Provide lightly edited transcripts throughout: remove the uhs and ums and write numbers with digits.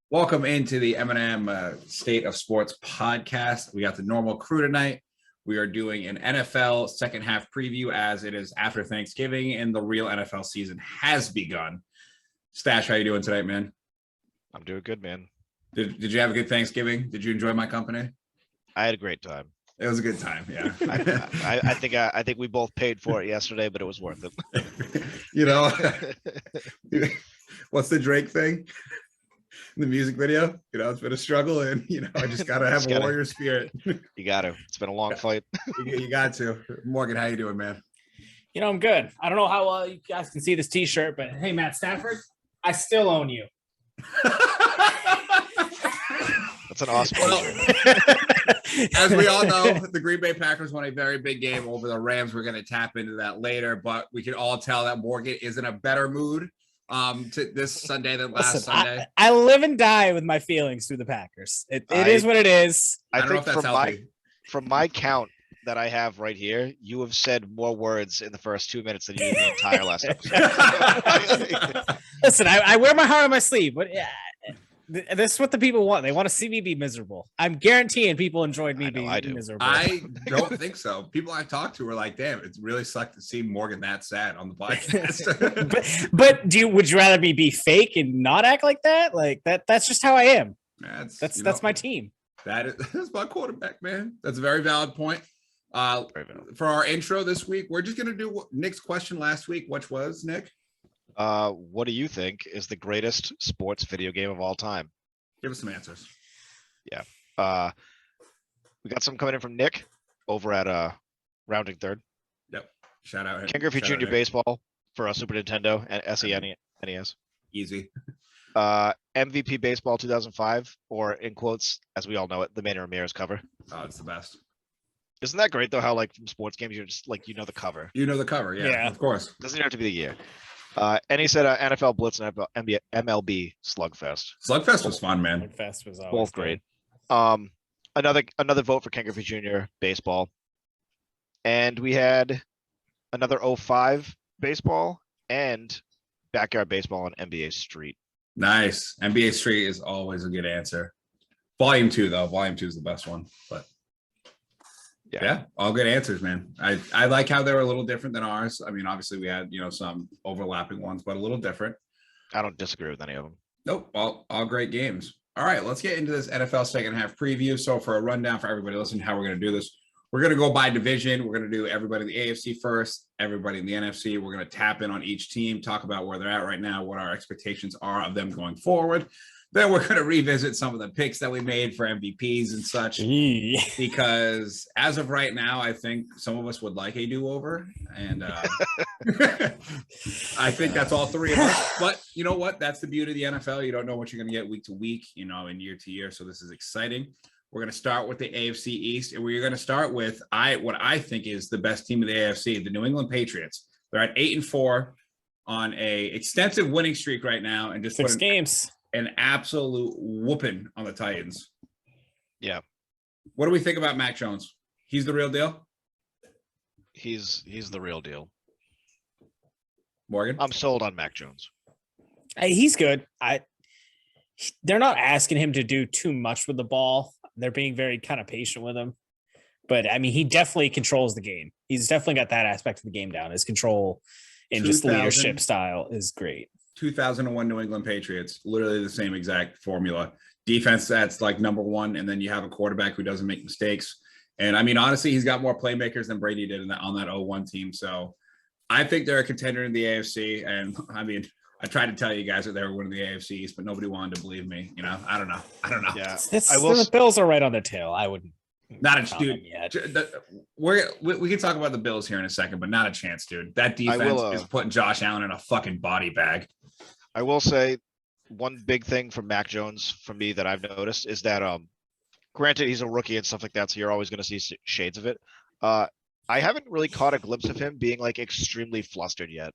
Welcome into the M&M State of Sports podcast. We got the normal crew tonight. We are doing an NFL second half preview as it is after Thanksgiving and the real NFL season has begun. Stash, how you doing tonight, man? I'm doing good, man. Did you have a good Thanksgiving? Did you enjoy my company? I had a great time. It was a good time, yeah. I think we both paid for it yesterday, but it was worth it. You know, what's the Drake thing? The music video, it's been a struggle, and I just gotta have a warrior spirit. You gotta. It's been a long fight. You got to. Morgan, how you doing, man? I'm good. I don't know how well you guys can see this T-shirt, but hey, Matt Stafford, I still own you. That's an awesome T-shirt. As we all know, the Green Bay Packers won a very big game over the Rams. We're going to tap into that later, but we can all tell that Morgan is in a better mood to this Sunday than last Sunday. I live and die with my feelings through the Packers. It is what it is. I think from my count that I have right here, you have said more words in the first 2 minutes than you did the entire last episode. Listen, I wear my heart on my sleeve, but yeah, this is what the people want. They want to see me be miserable. I'm guaranteeing people enjoyed me being miserable. I don't think so. People I've talked to were like, damn, it's really sucked to see Morgan that sad on the podcast. but would you rather me be fake and not act like that? Like that's just how I am. That's my team. That's my quarterback, man. That's a very valid point. For our intro this week, we're just going to do Nick's question last week, which was, Nick? What do you think is the greatest sports video game of all time? Give us some answers. Yeah. We got some coming in from Nick over at Rounding Third. Yep. Shout out. Ken Griffey Jr. Baseball for Super Nintendo and SNES. Easy. MVP Baseball 2005, or in quotes, as we all know it, the Manny Ramirez cover. Oh, it's the best. Isn't that great though? How like from sports games, you're just like the cover. You know the cover, yeah. Of course. Doesn't even have to be the year. And he said NFL Blitz and MLB Slugfest. Slugfest was fun, man. Slugfest was both great. Another vote for Ken Griffey Jr. Baseball, and we had another 05 baseball and backyard baseball on NBA Street. Nice. NBA Street is always a good answer. Volume 2 though. Volume 2 is the best one, but. Yeah, all good answers, man. I like how they were a little different than ours. I mean, obviously we had, some overlapping ones, but a little different. I don't disagree with any of them. Nope, all great games. All right, let's get into this NFL second half preview. So for a rundown for everybody listening, how we're going to do this, we're going to go by division. We're going to do everybody in the AFC first, everybody in the NFC. We're going to tap in on each team, talk about where they're at right now, what our expectations are of them going forward. Then we're going to revisit some of the picks that we made for MVPs and such, because as of right now, I think some of us would like a do-over, and I think that's all three of us. But you know what? That's the beauty of the NFL. You don't know what you're going to get week to week, and year to year. So this is exciting. We're going to start with the AFC East, and we're going to start with what I think is the best team of the AFC, the New England Patriots. They're at 8-4 on a extensive winning streak right now, and just 6 games. An absolute whooping on the Titans. Yeah. What do we think about Mac Jones? He's the real deal? He's the real deal. Morgan? I'm sold on Mac Jones. He's good. They're not asking him to do too much with the ball. They're being very kind of patient with him. But, I mean, he definitely controls the game. He's definitely got that aspect of the game down. His control and just leadership style is great. 2001 New England Patriots, literally the same exact formula. Defense that's like number one, and then you have a quarterback who doesn't make mistakes. And I mean, honestly, he's got more playmakers than Brady did on that 01 team. So I think they're a contender in the AFC. And I mean, I tried to tell you guys that they were winning the AFC East, but nobody wanted to believe me. I don't know. Yeah, the Bills are right on their tail. I wouldn't. Not a dude. We can talk about the Bills here in a second, but not a chance, dude. That defense is putting Josh Allen in a fucking body bag. I will say one big thing from Mac Jones for me that I've noticed is that, granted, he's a rookie and stuff like that, so you're always going to see shades of it. I haven't really caught a glimpse of him being like extremely flustered yet.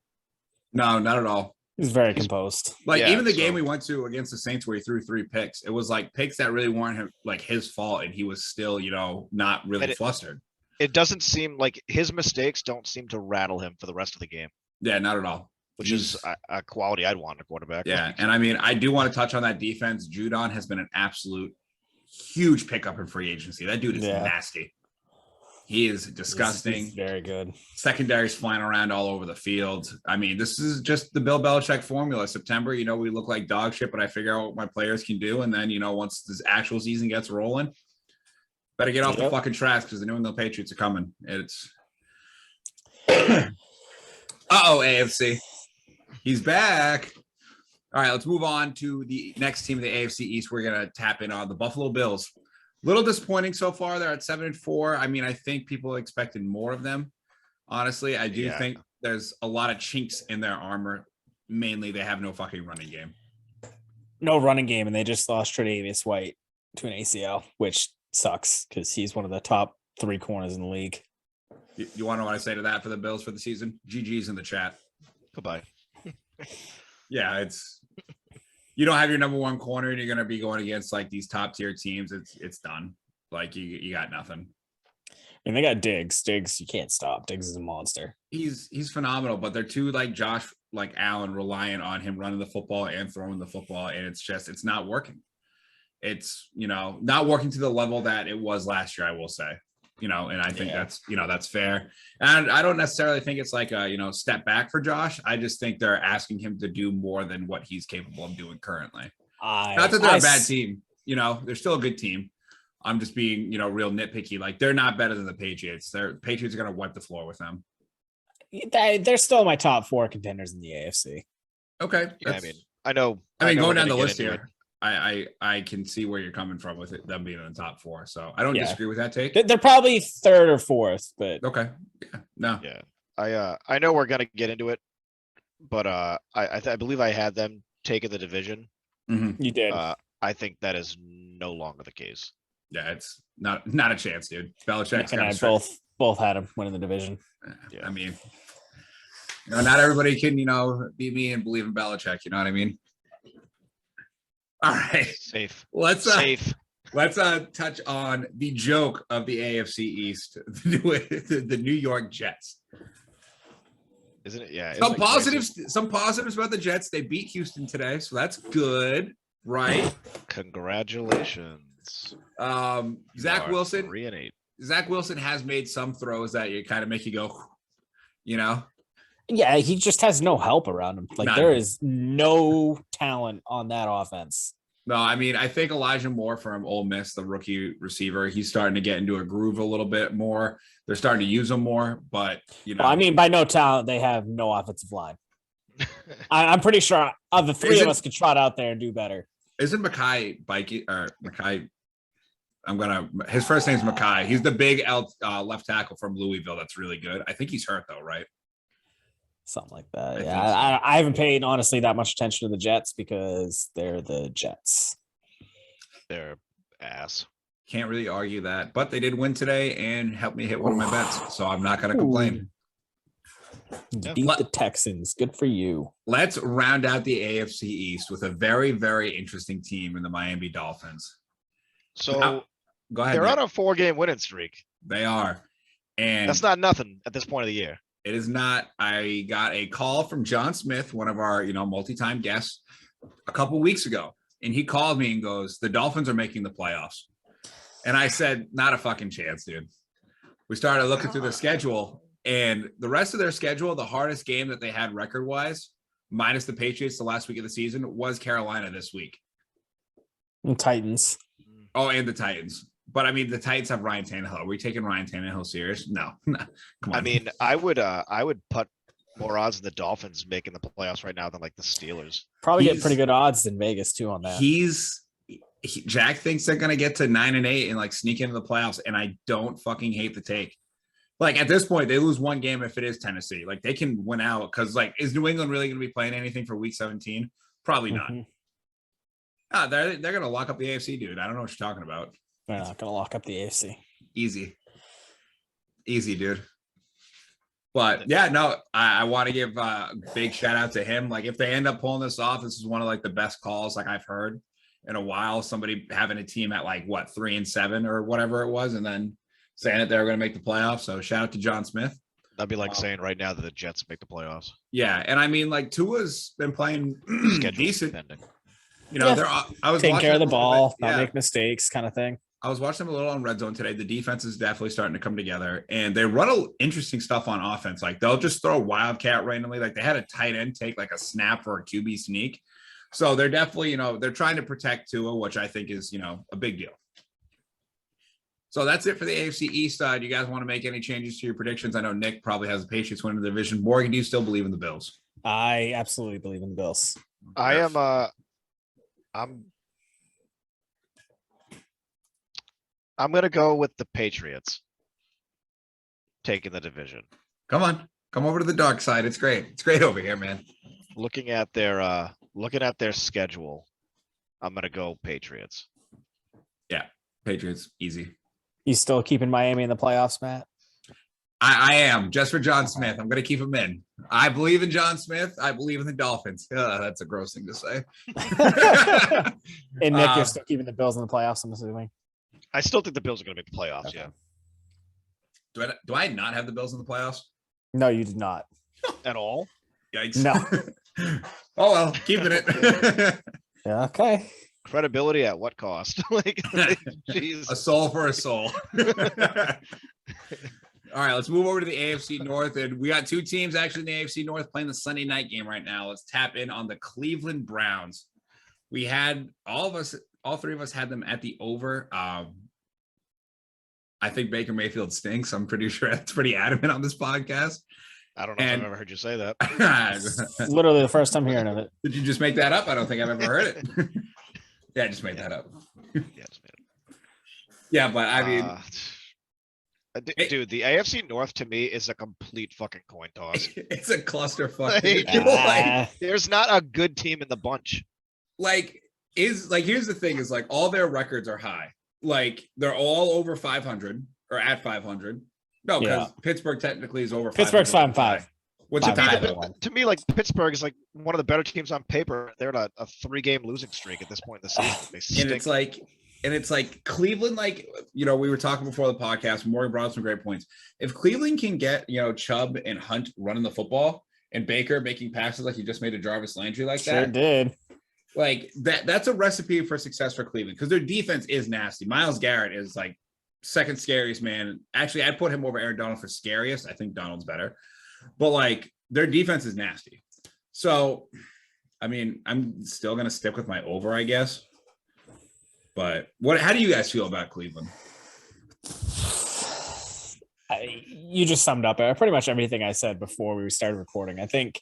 No, not at all. He's very composed. Even the game we went to against the Saints where he threw 3 picks, it was like picks that really weren't like his fault, and he was still, not really flustered. It doesn't seem like his mistakes don't seem to rattle him for the rest of the game. Yeah, not at all. which is a quality I'd want in a quarterback. Yeah, and I mean, I do want to touch on that defense. Judon has been an absolute huge pickup in free agency. That dude is nasty. He is disgusting. He's very good. Secondaries flying around all over the field. I mean, this is just the Bill Belichick formula. September, we look like dog shit, but I figure out what my players can do. And then, once this actual season gets rolling, better get off the fucking tracks because the New England Patriots are coming. It's AFC. He's back. All right, let's move on to the next team of the AFC East. We're going to tap in on the Buffalo Bills. Little disappointing so far. They're at 7-4. I mean, I think people expected more of them. Honestly, I do think there's a lot of chinks in their armor. Mainly, they have no fucking running game. No running game, and they just lost Tre'Davious White to an ACL, which sucks because he's one of the top 3 corners in the league. You want to know what I say to that for the Bills for the season? GG's in the chat. Goodbye. Yeah, you don't have your number 1 corner and you're going to be going against like these top tier teams. It's done. Like you got nothing. And they got Diggs. Diggs, you can't stop. Diggs is a monster. He's phenomenal, but they're too like Josh, like Allen, reliant on him running the football and throwing the football. And it's not working. It's, not working to the level that it was last year, I will say. And I think that's fair. And I don't necessarily think it's like a, step back for Josh. I just think they're asking him to do more than what he's capable of doing currently. Not that they're a bad team, they're still a good team. I'm just being, real nitpicky. Like they're not better than the Patriots. Patriots are going to wipe the floor with them. They're still my top 4 contenders in the AFC. Okay. Yeah, I know going down the list here. I can see where you're coming from with them being in the top 4. So I don't disagree with that take. They're probably 3rd or 4th, but okay. Yeah. No. Yeah. I know we're gonna get into it, but I believe I had them taking the division. Mm-hmm. You did. I think that is no longer the case. Yeah, it's not a chance, dude. Belichick's and I both had them winning the division. Yeah. I mean, not everybody can, be me and believe in Belichick. You know what I mean? All right. Safe. Let's Safe. Let's touch on the joke of the AFC East, the New York Jets. Isn't it? Yeah. Some positives about the Jets. They beat Houston today, so that's good, right? Congratulations. Zach Wilson. 3-8. Zach Wilson has made some throws that you kind of make you go, Yeah, he just has no help around him. Like there is no talent on that offense. No, I mean, I think Elijah Moore from Ole Miss, the rookie receiver, he's starting to get into a groove a little bit more. They're starting to use him more, but Well, I mean, by no talent, they have no offensive line. I'm pretty sure the 3 of us could trot out there and do better. Isn't Mekhi Bikey or Mekhi? His first name's Mekhi. He's the big left tackle from Louisville. That's really good. I think he's hurt though, right? Something like that. I haven't paid honestly that much attention to the Jets because they're the Jets. They're ass. Can't really argue that, but they did win today and helped me hit one of my bets, so I'm not going to complain. Beat the Texans. Good for you. Let's round out the AFC East with a very, very interesting team in the Miami Dolphins. So go ahead. They're on a 4-game winning streak. They are, and that's not nothing at this point of the year. It is not. I got a call from John Smith, one of our, multi-time guests, a couple weeks ago, and he called me and goes, "The Dolphins are making the playoffs." And I said, "Not a fucking chance, dude." We started looking through the schedule, and the rest of their schedule, the hardest game that they had record-wise, minus the Patriots the last week of the season, was Carolina this week. And Titans. Oh, and the Titans. But I mean, the Titans have Ryan Tannehill. Are we taking Ryan Tannehill serious? No. Come on. I mean, I would put more odds in the Dolphins making the playoffs right now than like the Steelers. Probably get pretty good odds in Vegas too on that. Jack thinks they're gonna get to 9-8 and like sneak into the playoffs, and I don't fucking hate the take. Like at this point, they lose one game if it is Tennessee. Like they can win out because like is New England really gonna be playing anything for Week 17? Probably not. They're gonna lock up the AFC, dude. I don't know what you're talking about. They're not going to lock up the AFC. Easy, dude. But yeah, no, I want to give a big shout out to him. Like if they end up pulling this off, this is one of like the best calls like I've heard in a while. Somebody having a team at like 3-7 or whatever it was, and then saying that they were going to make the playoffs. So shout out to John Smith. That'd be like saying right now that the Jets make the playoffs. Yeah, and I mean, like Tua's been playing decent. Depending. You know, I was taking watching care of the him a little ball, bit. not Yeah. make mistakes, kind of thing. I was watching them a little on Red Zone today. The defense is definitely starting to come together, and they run interesting stuff on offense. Like they'll just throw a wildcat randomly. Like they had a tight end take like a snap for a QB sneak. So they're definitely, you know, they're trying to protect Tua, which I think is, you know, a big deal. So that's it for the AFC East side. You guys want to make any changes to your predictions? I know Nick probably has the Patriots winning the division. Morgan, do you still believe in the Bills? I absolutely believe in the Bills. I am. I'm gonna go with the Patriots taking the division. Come on, come over to the dark side. It's great. It's great over here, man. Looking at their schedule, I'm gonna go Patriots. Patriots, easy. You still keeping Miami in the playoffs, Matt? I am, just for John Smith. I'm going to keep him in. I believe in John Smith. I believe in the Dolphins. That's a gross thing to say. And Nick, you're still keeping the Bills in the playoffs, I'm assuming. I still think the Bills are gonna make the playoffs. Okay. Yeah. Do I not have the Bills in the playoffs? No, you did not. At all? Yikes. No. Oh, well, keeping it. Yeah, okay. Credibility at what cost? Like, jeez. A soul for a soul. All right, let's move over to the AFC North. And we got two teams actually in the AFC North playing the Sunday night game right now. Let's tap in on the Cleveland Browns. We had all three of us had them at the over. I think Baker Mayfield stinks. I'm pretty sure that's pretty adamant on this podcast. I don't know if I've ever heard you say that. It's literally the first time hearing of it. Did you just make that up? I don't think I've ever heard it. Yeah, I just made that up. Yeah, just made it. Yeah, but I mean, dude, the AFC North to me is a complete fucking coin toss. it's a clusterfuck. There's not a good team in the bunch. Here's the thing is like all their records are high. Like they're all over 500 or at 500. No, because Pittsburgh technically is over. Pittsburgh's 5-5. What's a tie? To me, like Pittsburgh is like one of the better teams on paper. They're on a 3-game losing streak at this point in the season. They stink. And it's like Cleveland, like, you know, we were talking before the podcast. Morgan brought up some great points. If Cleveland can get, you know, Chubb and Hunt running the football and Baker making passes like he just made a Jarvis Landry like that. Sure did. Like that's a recipe for success for Cleveland because their defense is nasty. Myles Garrett is like second scariest man. Actually, I'd put him over Aaron Donald for scariest. I think Donald's better. But like their defense is nasty. So, I mean, I'm still going to stick with my over, I guess. But how do you guys feel about Cleveland? You just summed up pretty much everything I said before we started recording. I think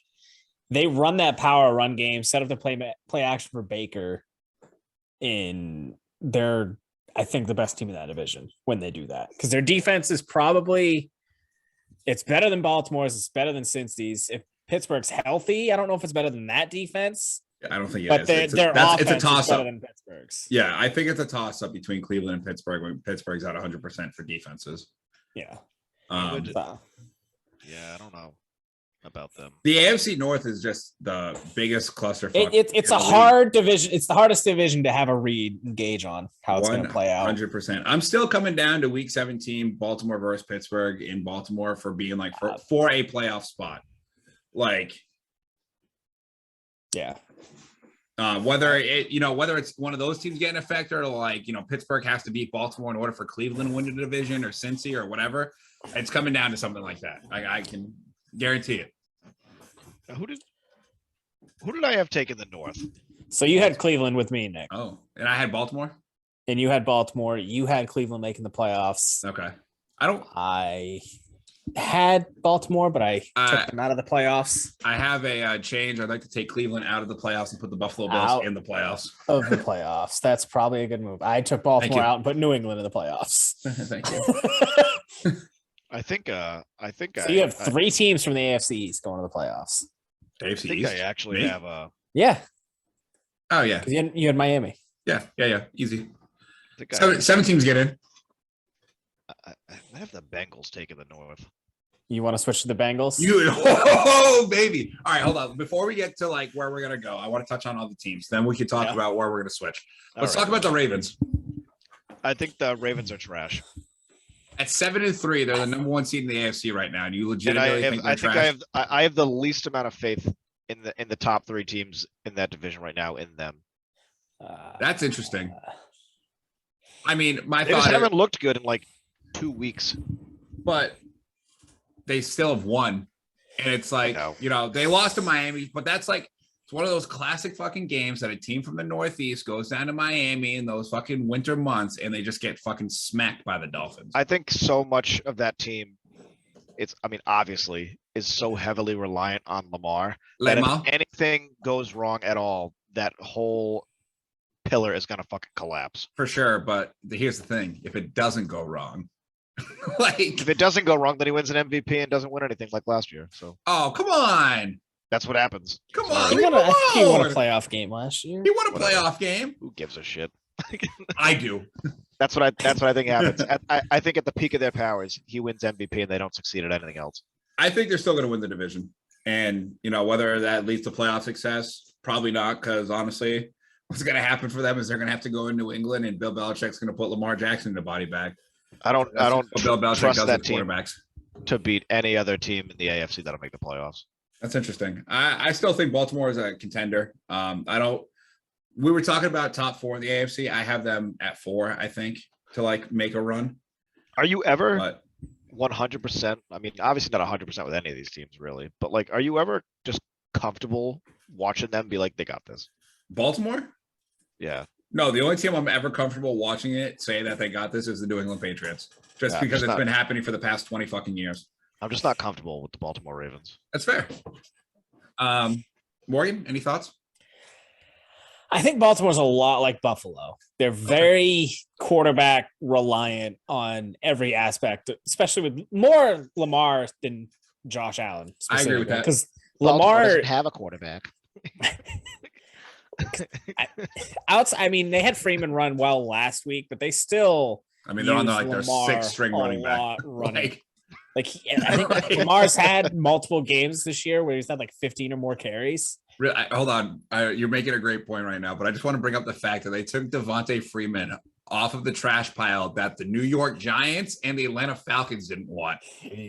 they run that power run game, set up the play action for Baker. They're, I think, the best team in that division when they do that. Because their defense is probably, it's better than Baltimore's, it's better than Cincy's. If Pittsburgh's healthy, I don't know if it's better than that defense. I don't think it is. But it's a toss-up. Yeah, I think it's a toss-up between Cleveland and Pittsburgh when Pittsburgh's at 100% for defenses. Yeah. Yeah, I don't know about them. The AFC North is just the biggest clusterfuck. It's a hard division. It's the hardest division to have a read and gauge on how it's going to play out. 100%. I'm still coming down to week 17, Baltimore versus Pittsburgh in Baltimore for being like for a playoff spot. Like, yeah. Whether it's one of those teams getting affected or like, you know, Pittsburgh has to beat Baltimore in order for Cleveland to win the division or Cincy or whatever. It's coming down to something like that. I can guarantee it. Who did I have taken the North? So you had Cleveland with me, Nick. Oh, and I had Baltimore. And you had Baltimore. You had Cleveland making the playoffs. Okay. I had Baltimore, but I took them out of the playoffs. I have a change. I'd like to take Cleveland out of the playoffs and put the Buffalo Bills in the playoffs. Of the playoffs. That's probably a good move. I took Baltimore out and put New England in the playoffs. Thank you. I think so you have three teams from the AFC East going to the playoffs. AFC East? I actually have yeah. Oh yeah. You had Miami. Yeah. Easy. 7 teams get in. I have the Bengals taking the North. You want to switch to the Bengals? Baby. All right, hold on. Before we get to like where we're gonna go, I want to touch on all the teams. Then we can talk about where we're gonna switch. Let's talk about the Ravens. I think the Ravens are trash. At 7-3, they're the number one seed in the AFC right now, and you And legitimately think they're trash? I have the least amount of faith in the top 3 teams in that division right now in them. That's interesting. I mean, my They just thought, haven't looked good in like 2 weeks. but they still have won, and it's like they lost to Miami, but that's like it's one of those classic fucking games that a team from the Northeast goes down to Miami in those fucking winter months, and they just get fucking smacked by the Dolphins. I think so much of that team, obviously, is so heavily reliant on Lamar that if anything goes wrong at all, that whole pillar is gonna fucking collapse. For sure, but here's the thing: if it doesn't go wrong, like if it doesn't go wrong, then he wins an MVP and doesn't win anything like last year. So oh come on, that's what happens. Come on, he won a playoff game last year. He won a playoff game. Who gives a shit? I do. That's what I think happens. I think at the peak of their powers, he wins MVP and they don't succeed at anything else. I think they're still going to win the division, and whether that leads to playoff success, probably not. Because honestly, what's going to happen for them is they're going to have to go in New England, and Bill Belichick's going to put Lamar Jackson in the body bag. I don't Bill Belichick trust does that with team quarterbacks to beat any other team in the AFC that'll make the playoffs. That's interesting. I still think Baltimore is a contender. We were talking about top 4 in the AFC. I have them at 4, I think, to like make a run. Are you ever 100%? I mean, obviously not 100% with any of these teams, really. But like, are you ever just comfortable watching them be like, they got this? Baltimore? Yeah. No, the only team I'm ever comfortable watching it say that they got this is the New England Patriots, because it's been happening for the past 20 fucking years. I'm just not comfortable with the Baltimore Ravens. That's fair. Morgan, any thoughts? I think Baltimore's a lot like Buffalo. They're very quarterback reliant on every aspect, especially with more Lamar than Josh Allen. I agree with that. Because Lamar doesn't have a quarterback. I mean, they had Freeman run well last week, but they still. I mean, they're on their 6th string running back. I think Lamar's had multiple games this year where he's had like 15 or more carries. Really, hold on. You're making a great point right now, but I just want to bring up the fact that they took Devontae Freeman off of the trash pile that the New York Giants and the Atlanta Falcons didn't want.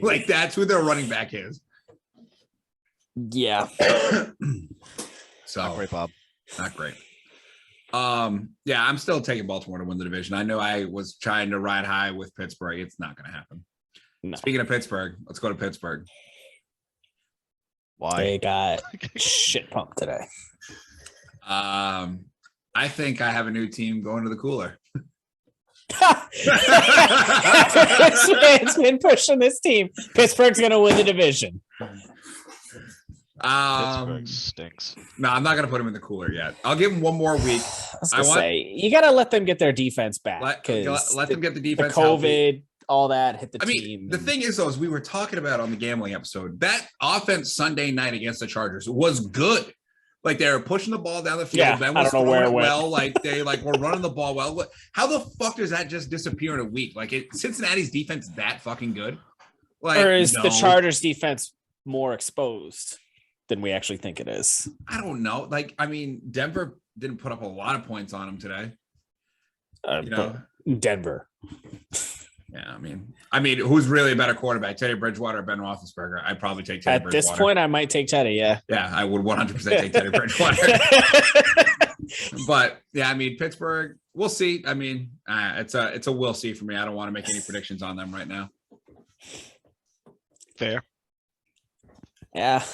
Like, that's who their running back is. Yeah. So not great, Bob. Not great. Yeah, I'm still taking Baltimore to win the division. I know I was trying to ride high with Pittsburgh. It's not going to happen. No. Speaking of Pittsburgh, let's go to Pittsburgh. Why? They got shit pumped today. I think I have a new team going to the cooler. This man's been pushing this team. Pittsburgh's going to win the division. Pittsburgh stinks. No, I'm not going to put him in the cooler yet. I'll give him one more week. You got to let them get their defense back. Let them get the defense. The COVID, healthy. All that hit the team. The thing is, though, as we were talking about on the gambling episode, that offense Sunday night against the Chargers was good. Like, they were pushing the ball down the field. Yeah, Ben was I don't know where it went. Well, like they were running the ball well. How the fuck does that just disappear in a week? Like, Cincinnati's defense that fucking good? Like, or is the Chargers defense more exposed than we actually think it is? I don't know. Like, I mean, Denver didn't put up a lot of points on them today. Denver. Yeah, I mean, who's really a better quarterback, Teddy Bridgewater or Ben Roethlisberger? I'd probably take Teddy Bridgewater. At this point, I might take Teddy, yeah. Yeah, I would 100% take Teddy Bridgewater. But, yeah, I mean, Pittsburgh, we'll see. I mean, it's a we'll see for me. I don't want to make any predictions on them right now. Fair. Yeah,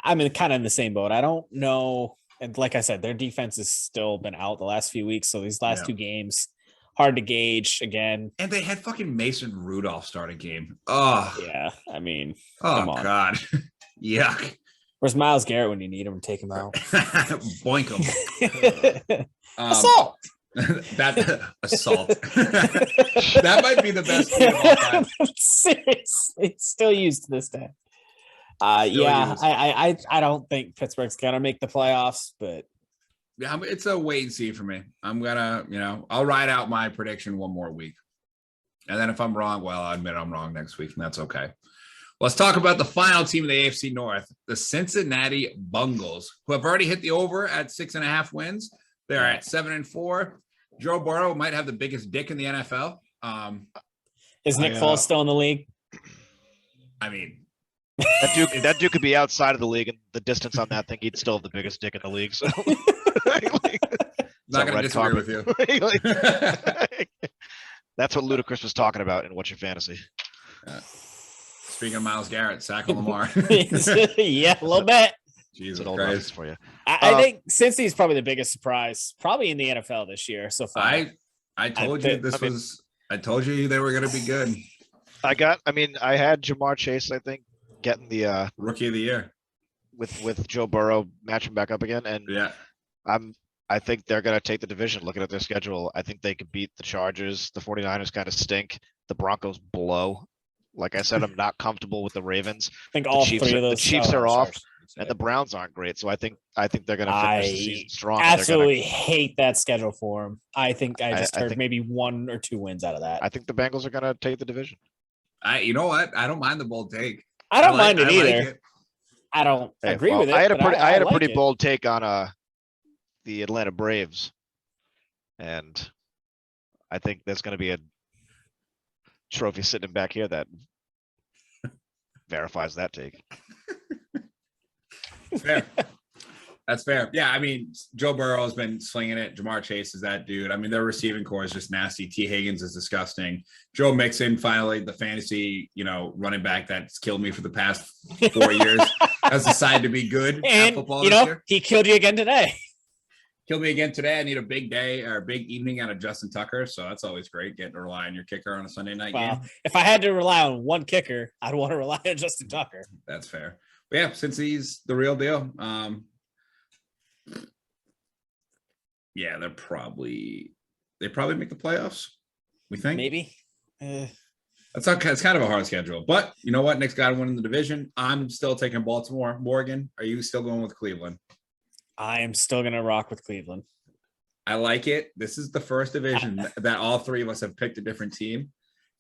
I'm kind of in the same boat. I don't know. And like I said, their defense has still been out the last few weeks. So these last 2 games, hard to gauge again. And they had fucking Mason Rudolph start a game. Oh, yeah. I mean, come on. God. Yuck. Where's Myles Garrett when you need him? Take him out. Boink him. Assault. Assault. That might be the best game of all time. Seriously, it's still used to this day. I don't think Pittsburgh's gonna make the playoffs, but yeah, it's a wait and see for me. I'm gonna, I'll ride out my prediction one more week. And then if I'm wrong, well, I'll admit I'm wrong next week, and that's okay. Let's talk about the final team of the AFC North, the Cincinnati Bengals, who have already hit the over at 6.5 wins. They're at 7-4. Joe Burrow might have the biggest dick in the NFL. Is Nick Foles still in the league? I mean, that dude could be outside of the league, and the distance on that thing, he'd still have the biggest dick in the league. So, not going to disagree with you. That's what Ludacris was talking about in What's Your Fantasy. Speaking of Myles Garrett, sack on Lamar. Yeah, a little bit. Jesus old Christ. for you. I think Cincy's probably the biggest surprise, probably in the NFL this year so far. I told you I told you they were going to be good. I had Jamar Chase, I think, getting the Rookie of the year with Joe Burrow matching back up again. And yeah, I think they're going to take the division. Looking at their schedule, I think they could beat the Chargers. The 49ers kind of stink. The Broncos blow. Like I said, I'm not comfortable with the Ravens. I think all three of those. The Chiefs are off, and the Browns aren't great. So I think they're going to finish the season strong. Absolutely hate that schedule for them. I think I heard maybe 1 or 2 wins out of that. I think the Bengals are going to take the division. You know what? I don't mind the bold take. I don't mind it either. Like it. I don't agree with it. I had a pretty bold take on the Atlanta Braves, and I think there's going to be a trophy sitting back here that verifies that take. Fair. That's fair. Yeah, I mean, Joe Burrow has been slinging it. Jamar Chase is that dude. I mean, their receiving core is just nasty. T. Higgins is disgusting. Joe Mixon, finally, the fantasy, running back that's killed me for the past 4 years, has decided to be good at football this year. He killed you again today. Killed me again today. I need a big day or a big evening out of Justin Tucker, so that's always great, getting to rely on your kicker on a Sunday night game. If I had to rely on one kicker, I'd want to rely on Justin Tucker. That's fair. But yeah, since he's the real deal, yeah, they probably make the playoffs. We think maybe. It's kind of a hard schedule, but you know what? Nick's got to win in the division. I'm still taking Baltimore. Morgan, are you still going with Cleveland? I am still going to rock with Cleveland. I like it. This is the first division that all three of us have picked a different team,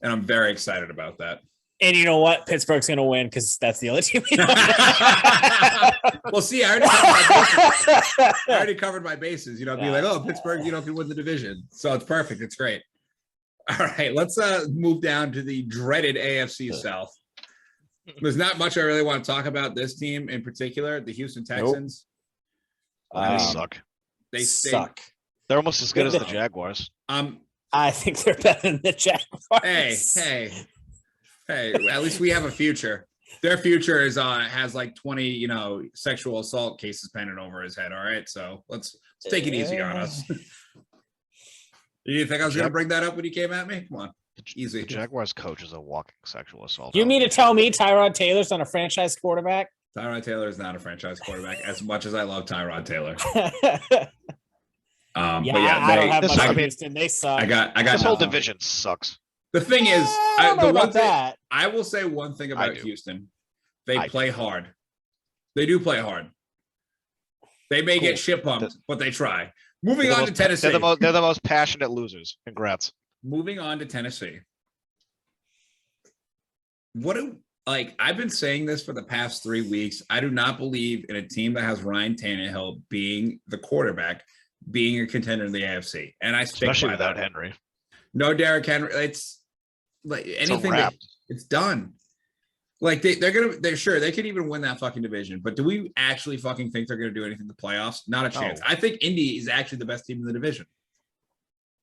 and I'm very excited about that. And you know what? Pittsburgh's going to win because that's the other team. Well, see, I already covered my bases. Be like, oh, Pittsburgh, can win the division. So it's perfect. It's great. All right, let's move down to the dreaded AFC South. There's not much I really want to talk about this team in particular, the Houston Texans. They suck. They suck. They're almost as good as the Jaguars. I think they're better than the Jaguars. Hey, at least we have a future. Their future is has like 20, sexual assault cases pending over his head. All right. So let's take it easy on us. You think I was going to bring that up when you came at me? Come on. Easy. The Jaguars coach is a walking sexual assault. You mean to tell me Tyrod Taylor's not a franchise quarterback? Tyrod Taylor is not a franchise quarterback as much as I love Tyrod Taylor. I don't have much Houston. They suck. I got this whole division sucks. The thing is, I will say one thing about Houston. They play hard. They do play hard. They may get shit pumped, but they try. Moving on to Tennessee. They're the most passionate losers. Congrats. Moving on to Tennessee. I've been saying this for the past 3 weeks. I do not believe in a team that has Ryan Tannehill being the quarterback, being a contender in the AFC. And I stick especially by without that. Henry. No Derrick Henry. It's like anything. It's done. Like they could even win that fucking division. But do we actually fucking think they're gonna do anything in the playoffs? Not a chance. I think Indy is actually the best team in the division.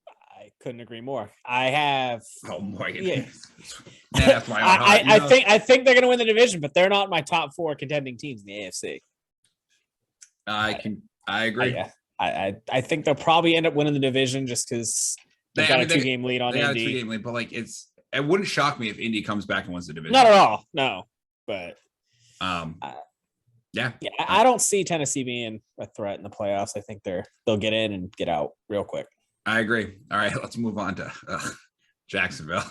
I couldn't agree more. I have. Oh my god. Yeah. That's my I think they're gonna win the division, but they're not my top 4 contending teams in the AFC. I agree. I think they'll probably end up winning the division just because they got a 2-game lead on Indy. Got a 2-game lead, but it wouldn't shock me if Indy comes back and wins the division. Not at all. No, but yeah. I don't see Tennessee being a threat in the playoffs. I think they'll get in and get out real quick. I agree. All right, let's move on to Jacksonville.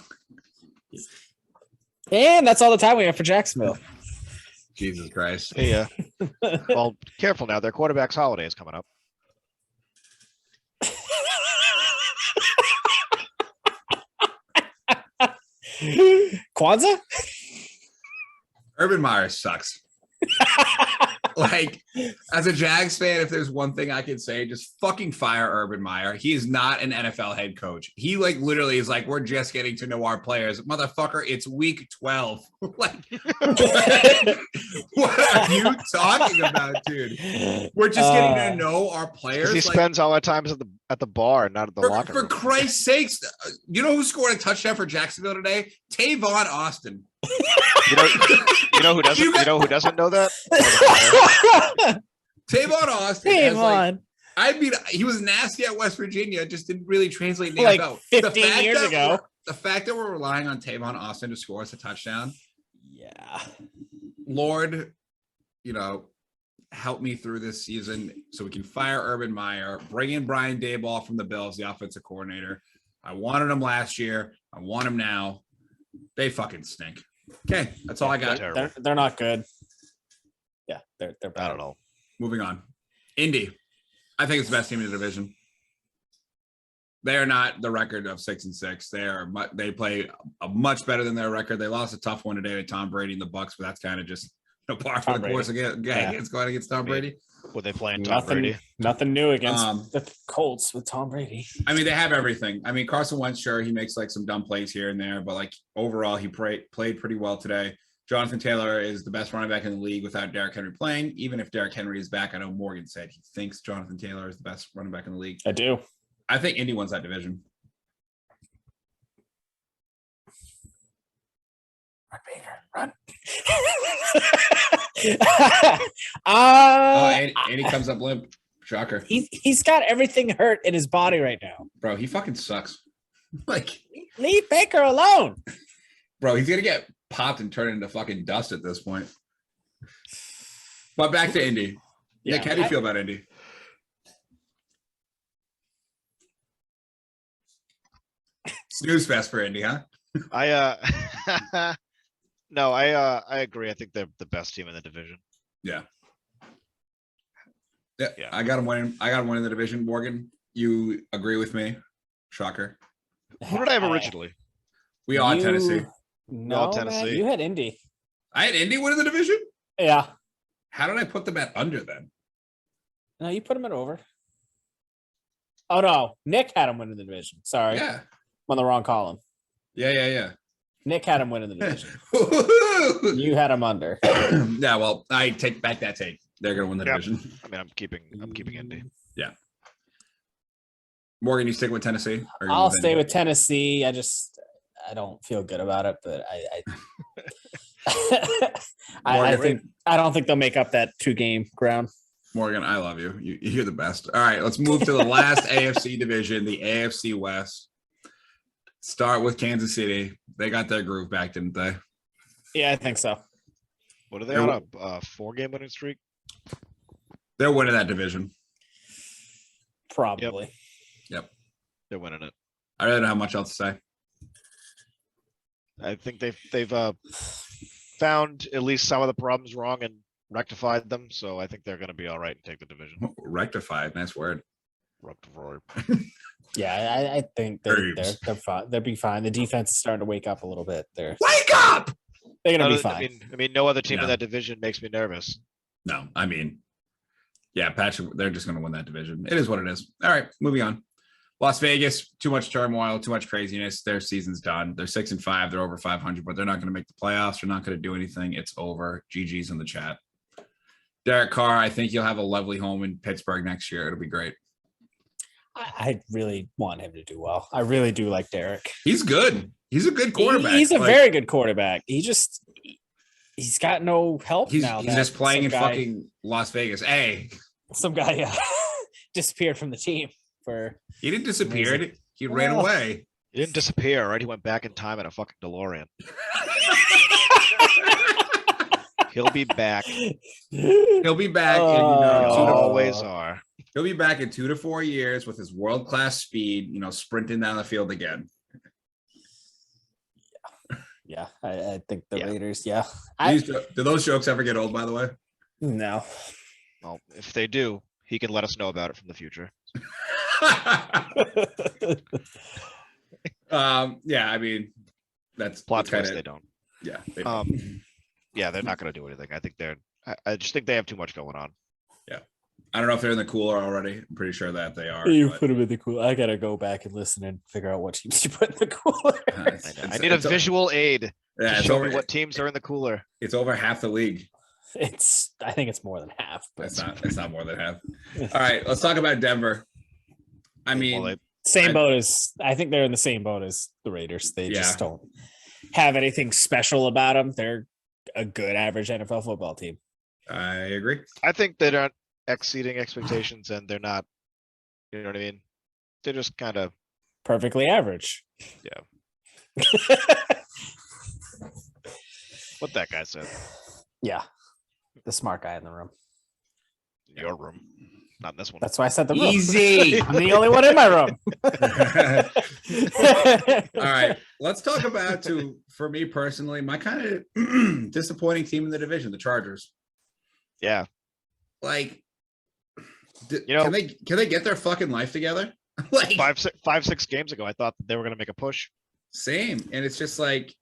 And that's all the time we have for Jacksonville. Jesus Christ. Yeah. Well, careful now. Their quarterback's holiday is coming up. Kwanzaa? Urban Meyer sucks. Like, as a Jags fan, if there's one thing I could say, just fucking fire Urban Meyer. He is not an NFL head coach. He like literally is like, we're just getting to know our players. Motherfucker, it's week 12. Like, what are you talking about, dude? We're just getting to know our players. He spends all our time at the bar, not at the locker room. For Christ's sakes, you know who scored a touchdown for Jacksonville today? Tavon Austin. You know who doesn't? You know who doesn't know that? Tavon Austin. Tavon. I mean, he was nasty at West Virginia. Just didn't really translate in the Like NFL. 15 years ago. The fact that we're relying on Tavon Austin to score us a touchdown. Yeah. Lord, help me through this season so we can fire Urban Meyer, bring in Brian Daboll from the Bills, the offensive coordinator. I wanted him last year. I want him now. They fucking stink. Okay, that's all I got. They're not good. Yeah, they're bad. I don't know. Moving on. Indy. I think it's the best team in the division. They are not the record of 6-6. They play much better than their record. They lost a tough one today to Tom Brady and the Bucks, but that's kind of just par for the course again. It's going against Tom Brady. Were they playing Tom Brady? Nothing new against the Colts with Tom Brady. I mean, they have everything. I mean, Carson Wentz, sure, he makes like some dumb plays here and there, but like overall, he played pretty well today. Jonathan Taylor is the best running back in the league without Derrick Henry playing. Even if Derrick Henry is back, I know Morgan said he thinks Jonathan Taylor is the best running back in the league. I do. I think Indy wins that division. Run, Baker, run. And he comes up limp. Shocker. He's got everything hurt in his body right now. Bro, he fucking sucks. Like, leave Baker alone. Bro, he's gonna get popped and turned into fucking dust at this point. But back to Indy. Yeah, how do you feel about Indy? Snooze fest for Indy, huh? No, I agree. I think they're the best team in the division. Yeah. I got him winning. I got him winning the division. Morgan, you agree with me? Shocker. Who did I have originally? We all had Tennessee. No, Tennessee. Man, you had Indy. I had Indy winning the division? Yeah. How did I put them at under then? No, you put them at over. Oh no, Nick had him winning the division. Sorry. Yeah. I'm on the wrong column. Yeah. Nick had him winning the division. You had him under. Yeah, well, I take back that take. They're gonna win the division. I mean, I'm keeping Indy. Yeah. Morgan, you stick with Tennessee? I'll stay with Tennessee. I don't feel good about it, but I don't think they'll make up that 2-game ground. Morgan, I love you. You're the best. All right, let's move to the last AFC division, the AFC West. Start with Kansas City. They got their groove back, didn't they? Yeah, I think so. What are they on, a 4-game winning streak? They're winning that division. Probably. Yep. They're winning it. I really don't have much else to say. I think they've found at least some of the problems wrong and rectified them. So I think they're going to be all right and take the division. Rectified, nice word. Rectified. Yeah, I think they're fine. They'll be fine. The defense is starting to wake up a little bit. Wake up! They're going to be fine. I mean, no other team in that division makes me nervous. No, I mean, yeah, Patrick, they're just going to win that division. It is what it is. All right, moving on. Las Vegas, too much turmoil, too much craziness. Their season's done. They're 6-5. They're over 500, but they're not going to make the playoffs. They're not going to do anything. It's over. GG's in the chat. Derek Carr, I think you'll have a lovely home in Pittsburgh next year. It'll be great. I really want him to do well. I really do like Derek. He's good. He's a good quarterback. He's a very good quarterback. He's got no help now. He's just playing in fucking Las Vegas. Hey, some guy disappeared from the team. He didn't disappear. He ran away. He didn't disappear, right? He went back in time in a fucking DeLorean. He'll be back. He'll be back. Always are. He'll be back in 2 to 4 years with his world-class speed, sprinting down the field again. Yeah, I think the Raiders, yeah. Do those jokes ever get old, by the way? No. Well, if they do, he can let us know about it from the future. Yeah, I mean, that's plot twist. They don't. Yeah. Yeah, they're not going to do anything. I I just think they have too much going on. I don't know if they're in the cooler already. I'm pretty sure that they are. You but- put them in the cooler. I gotta go back and listen and figure out what teams you put in the cooler. I need a visual aid Yeah, to it's show over, me what teams are in the cooler. it's over half the league. I think it's more than half, but It's not more than half. All right, let's talk about Denver. I mean, Well, same boat as I think they're in the same boat as the Raiders. They just don't have anything special about them. They're a good average NFL football team. I agree. I think they're not exceeding expectations, and they're not. You know what I mean? They're just kind of Perfectly average. Yeah. what that guy said. Yeah. The smart guy in the room. In your room, not in this one. That's why I said the room. Easy. I'm the only one in my room. All right, let's talk about for me personally, my kind of disappointing team in the division, the Chargers. Yeah, Like, You know- can they get their fucking life together? Like, 5-6 games ago, I thought that they were going to make a push. same, and it's just like,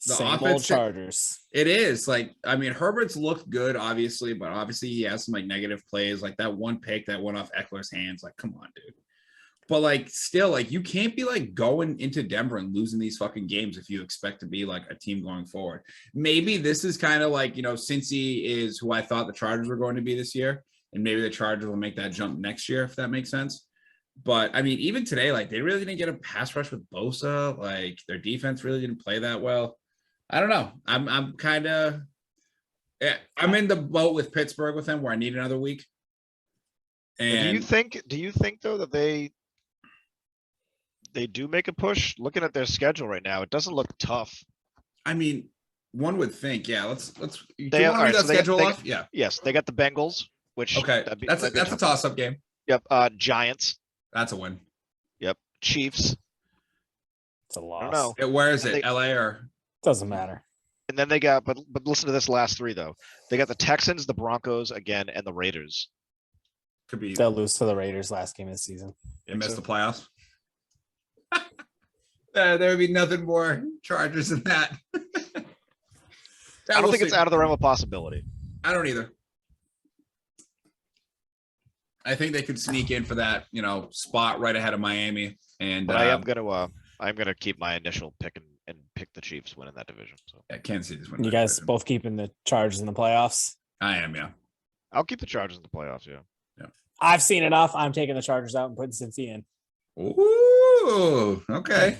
the Same old offense. Chargers. It is like, I mean, Herbert's looked good, obviously, but obviously he has some like negative plays, like that one pick that went off Eckler's hands. Like, come on, dude. But like, still, like, you can't be like going into Denver and losing these fucking games if you expect to be like a team going forward. Maybe this is kind of like, Cincy is who I thought the Chargers were going to be this year, and maybe the Chargers will make that jump next year, if that makes sense. But I mean, even today, like, they really didn't get a pass rush with Bosa. Like, their defense really didn't play that well. I don't know. I'm kind of, I'm in the boat with Pittsburgh with them where I need another week. And Do you think though that they do make a push? Looking at their schedule right now, it doesn't look tough. I mean, one would think, yeah. Let's. Do you They- want to all read right, that so they- schedule they- off? Yeah. Yes, they got the Bengals, which Okay. that'd be That's a tough. toss-up game. Yep, Giants. That's a win. Yep, Chiefs. It's a I loss. don't know. Where is And it? they- LA or? Doesn't matter. And then they got, but listen to this last three though. They got the Texans, the Broncos again, and the Raiders. Could be. They'll lose to the Raiders last game of the season. They missed so. the playoffs. There would be nothing more Chargers than that. I don't think it's out of the realm of possibility. I don't either. I think they could sneak in for that, spot right ahead of Miami. And But I'm gonna keep my initial pick and pick the Chiefs winning that division. So Kansas City's winning You that guys division. both keeping the Chargers in the playoffs? I am, yeah. I'll keep the Chargers in the playoffs. Yeah. I've seen enough. I'm taking the Chargers out and putting Cincy in. Ooh, okay.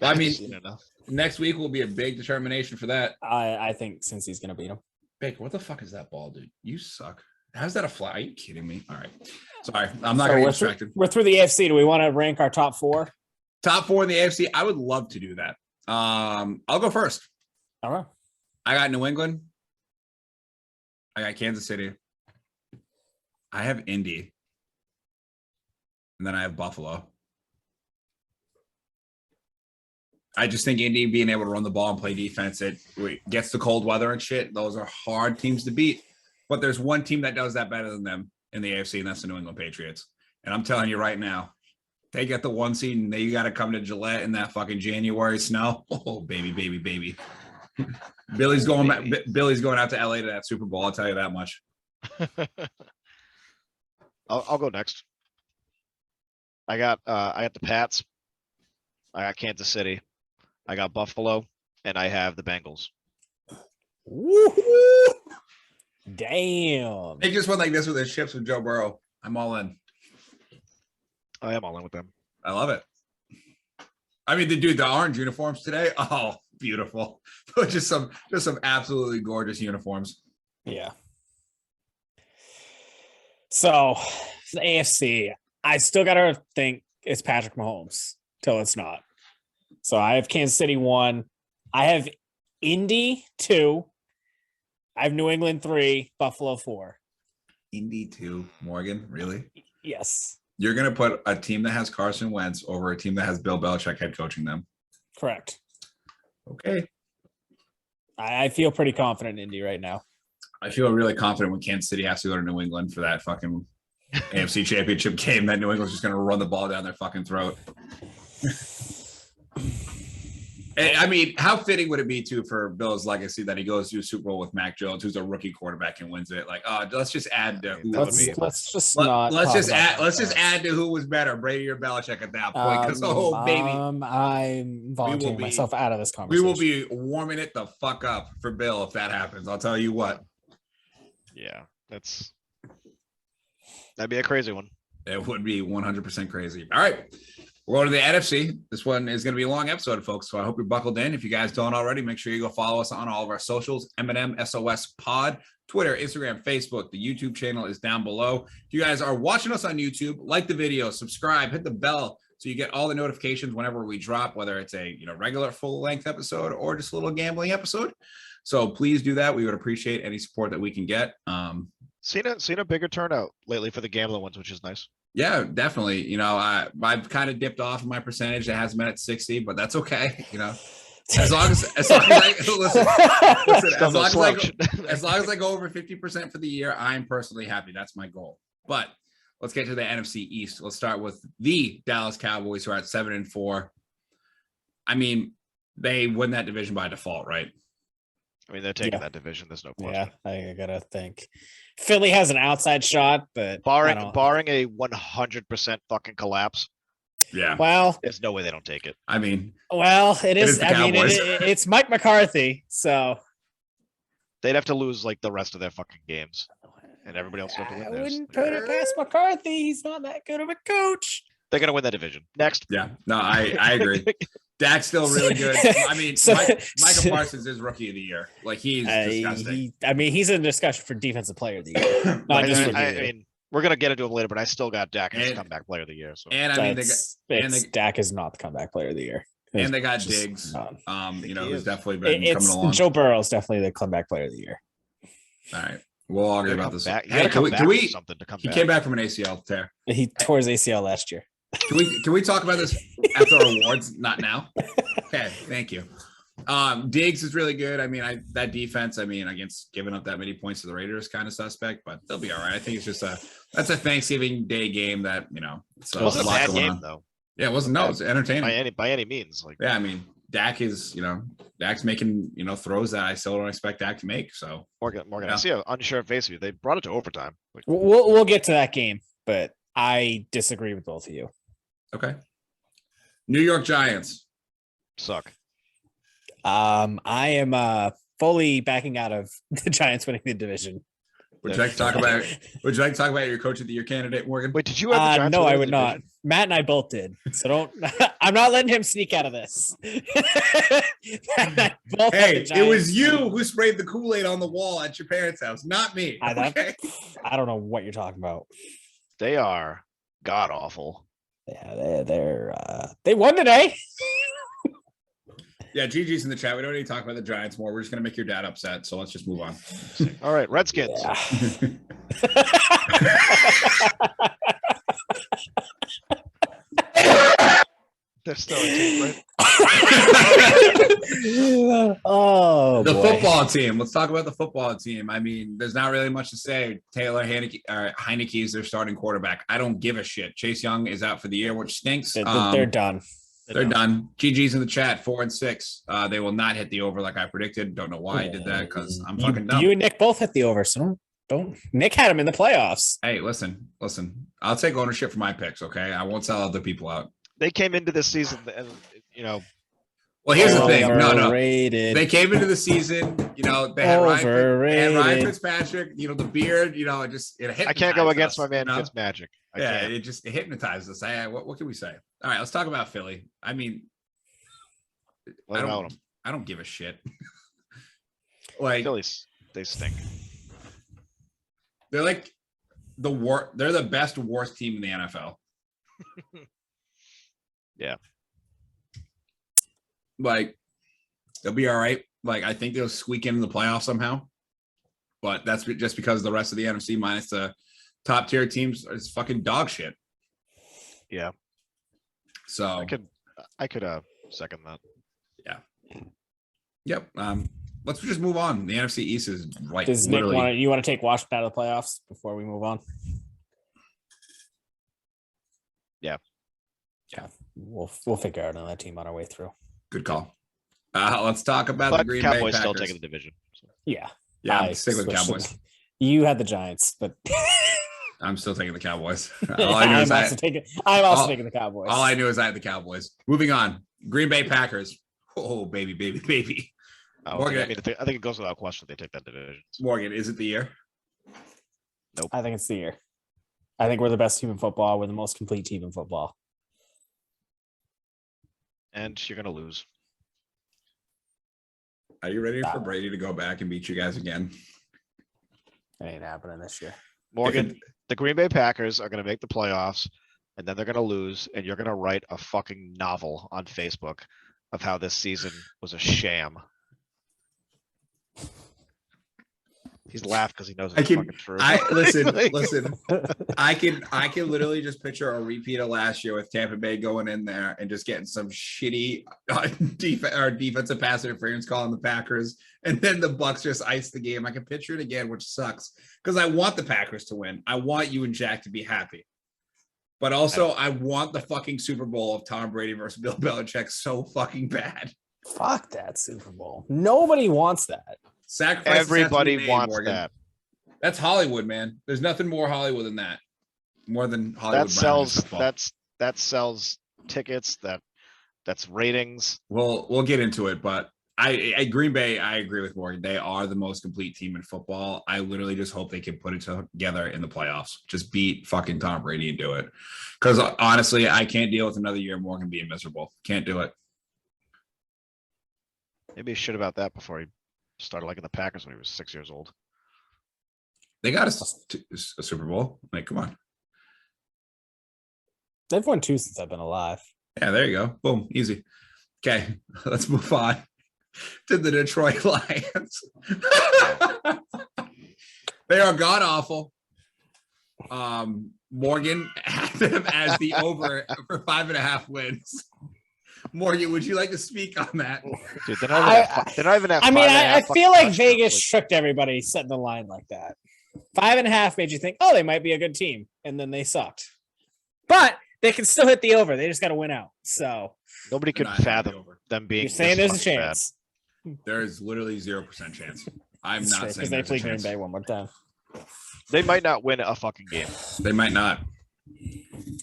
I mean, Seen enough. next week will be a big determination for that. I think Cincy's going to beat them. Baker, what the fuck is that ball, dude? You suck. How's that a fly? Are you kidding me? All right. Sorry. I'm not So going to we're get distracted. We're through the AFC. Do we want to rank our top four? Top four in the AFC. I would love to do that. I'll go first. All right. I got New England. I got Kansas City. I have Indy. And then I have Buffalo. I just think Indy being able to run the ball and play defense, it gets the cold weather and shit. Those are hard teams to beat. But there's one team that does that better than them in the AFC, and that's the New England Patriots. And I'm telling you right now, they get the 1 seed, and you got to come to Gillette in that fucking January snow. Oh, baby, baby, baby. Billy's going out to LA to that Super Bowl. I'll tell you that much. I'll go next. I got the Pats. I got Kansas City. I got Buffalo, and I have the Bengals. Woo-hoo! Damn. They just went like this with his ships with Joe Burrow. I'm all in. I am all in with them. I love it. I mean, the orange uniforms today. Oh, beautiful. just some absolutely gorgeous uniforms. Yeah. So the AFC, I still got to think it's Patrick Mahomes till it's not. So I have Kansas City 1. I have Indy 2. I have New England 3, Buffalo 4. Indy 2, Morgan, really? Yes, You're going to put a team that has Carson Wentz over a team that has Bill Belichick head coaching them. correct. Okay. I feel pretty confident in Indy right now. I feel really confident when Kansas City has to go to New England for that fucking AFC championship game that New England's just going to run the ball down their fucking throat. And, I mean, how fitting would it be too for Bill's legacy that he goes to a Super Bowl with Mac Jones, who's a rookie quarterback and wins it? Like, let's just add to who Let's just not. let's talk just about add that. let's just add to who was better, Brady or Belichick at that point. Because baby, I'm volunteering myself out of this conversation. we will be warming it the fuck up for Bill if that happens. I'll tell you what. Yeah, that'd be a crazy one. It would be 100% crazy. All right. We're going to the NFC. This one is going to be a long episode, folks. So I hope you're buckled in. If you guys don't already, make sure you go follow us on all of our socials, M&M SOS Pod, Twitter, Instagram, Facebook. The YouTube channel is down below. If you guys are watching us on YouTube, like the video, subscribe, hit the bell so you get all the notifications whenever we drop, whether it's a regular full-length episode or just a little gambling episode. So please do that. We would appreciate any support that we can get. Seen a bigger turnout lately for the gambling ones, which is nice. Yeah, definitely. I've kind of dipped off my percentage. It has been at 60, but that's okay. As long as I go over 50% for the year, I'm personally happy. That's my goal. But let's get to the NFC East. Let's start with the Dallas Cowboys, who are at 7-4. I mean, they win that division by default, right? I mean, they're taking that division. There's no question. Yeah, I gotta think. Philly has an outside shot, but barring a 100% fucking collapse. Yeah. Well, there's no way they don't take it. I mean, it is. I mean, it's Mike McCarthy, so they'd have to lose like the rest of their fucking games, and everybody else would have to win. I wouldn't put it past McCarthy. He's not that good of a coach. They're gonna win that division. Next. Yeah. No, I agree. Dak's still really good. I mean, Micah Parsons is rookie of the year. Like, he's disgusting. He's in discussion for defensive player of the year. Not just rookie of the year. I mean, we're gonna get into him later, but I still got Dak as comeback player of the year. So. And I mean, Dak is not the comeback player of the year. And they got Diggs. Who's definitely been coming along. Joe Burrow is definitely the comeback player of the year. All right, we'll argue about this. Hey, he came back from an ACL tear. He tore his ACL last year. Can we talk about this after our awards? Not now. Okay, thank you. Diggs is really good. I mean, that defense, against giving up that many points to the Raiders, kind of suspect, but they'll be all right. I think it's just that's a Thanksgiving Day game that it's it wasn't a bad game though. Yeah, it wasn't. No, it was entertaining by any means. Like, yeah, I mean, Dak is Dak's making throws that I still don't expect Dak to make. So Morgan, I see an unsure face of you. They brought it to overtime. We'll get to that game, but I disagree with both of you. Okay. New York Giants suck. I am fully backing out of the Giants winning the division. Would you like to talk about your coach of the year candidate, Morgan? Wait, did you have the Giants? No, I would not. Matt and I both did. So don't I'm not letting him sneak out of this. Hey, it was you who sprayed the Kool-Aid on the wall at your parents' house, not me. Okay? I don't know what you're talking about. They are god awful. Yeah, they won today. Yeah, GG's in the chat. We don't need to talk about the Giants more. We're just gonna make your dad upset. So let's just move on. All right, Redskins. Yeah. They're still a team, right? The football team. Let's talk about the football team. I mean, there's not really much to say. Taylor Heineke is their starting quarterback. I don't give a shit. Chase Young is out for the year, which stinks. They're done. They're done. GG's in the chat, 4-6. They will not hit the over like I predicted. Don't know why I did that because I'm fucking dumb. You and Nick both hit the over, so don't. Nick had him in the playoffs. Hey, listen. I'll take ownership for my picks, okay? I won't sell other people out. They came into this season and Well, here's the thing. No. Rated. They came into the season, they had Ryan Fitzpatrick, the beard, it hypnotized I can't go against us, my man Fitzmagic. It hypnotized us. What can we say? All right, let's talk about Philly. I mean, I don't give a shit. Like, Phillies, they stink. They're like they're the best worst team in the NFL. Yeah. Like, they'll be all right. Like, I think they'll squeak into the playoffs somehow. But that's just because the rest of the NFC minus the top tier teams is fucking dog shit. Yeah. So I could second that. Yeah. Yep. Let's just move on. The NFC East is like Does Nick you want to take Washington out of the playoffs before we move on? Yeah. Yeah. We'll figure out another team on our way through. Good call. Let's talk about the But Green Cowboys Bay still Packers. taking the division. So. Yeah. Yeah, I I'm sticking with switched Cowboys. them. You had the Giants, but I'm still taking the Cowboys. All I knew is I'm also taking the Cowboys. all I knew is I had the Cowboys. Moving on. Green Bay Packers. Oh, baby, baby, baby. Oh, Morgan. I mean, I think it goes without question they take that division. Morgan, is it the year? I think it's the year. I think we're the best team in football. We're the most complete team in football. And you're gonna lose. Are you ready for Brady to go back and beat you guys again? It ain't happening this year. Morgan, the Green Bay Packers are gonna make the playoffs, and then they're gonna lose, and you're gonna write a fucking novel on Facebook of how this season was a sham. He's laughed because he knows it's fucking true. Listen. I can literally just picture a repeat of last year with Tampa Bay going in there and just getting some shitty defensive pass interference calling the Packers, and then the Bucks just ice the game. I can picture it again, which sucks because I want the Packers to win. I want you and Jack to be happy, but also I want the fucking Super Bowl of Tom Brady versus Bill Belichick so fucking bad. Fuck that Super Bowl. Nobody wants that. Sacrifices Everybody have to be made, wants Morgan. that. That's Hollywood, man. There's nothing more Hollywood than that. More than Hollywood. That sells tickets. That's ratings. We'll get into it, but Green Bay, I agree with Morgan. They are the most complete team in football. I literally just hope they can put it together in the playoffs. Just beat fucking Tom Brady and do it. Because honestly, I can't deal with another year of Morgan being miserable. Can't do it. Maybe he should about that before he started liking the Packers when he was 6 years old. They got a Super Bowl. Like, come on. They've won 2 since I've been alive. Yeah, there you go. Boom. Easy. Okay, let's move on to the Detroit Lions. They are god awful. Morgan had them as the over for 5.5 wins. Morgan, would you like to speak on that? Dude, they're not even at I mean, I feel like Vegas like, tricked everybody setting the line like that. 5.5 made you think, oh, they might be a good team, and then they sucked. But they can still hit the over. They just got to win out. So nobody could fathom them being. You're saying there's a chance. There is literally 0% chance. I'm not saying because they play Green Bay one more time. They might not win a fucking game. They might not.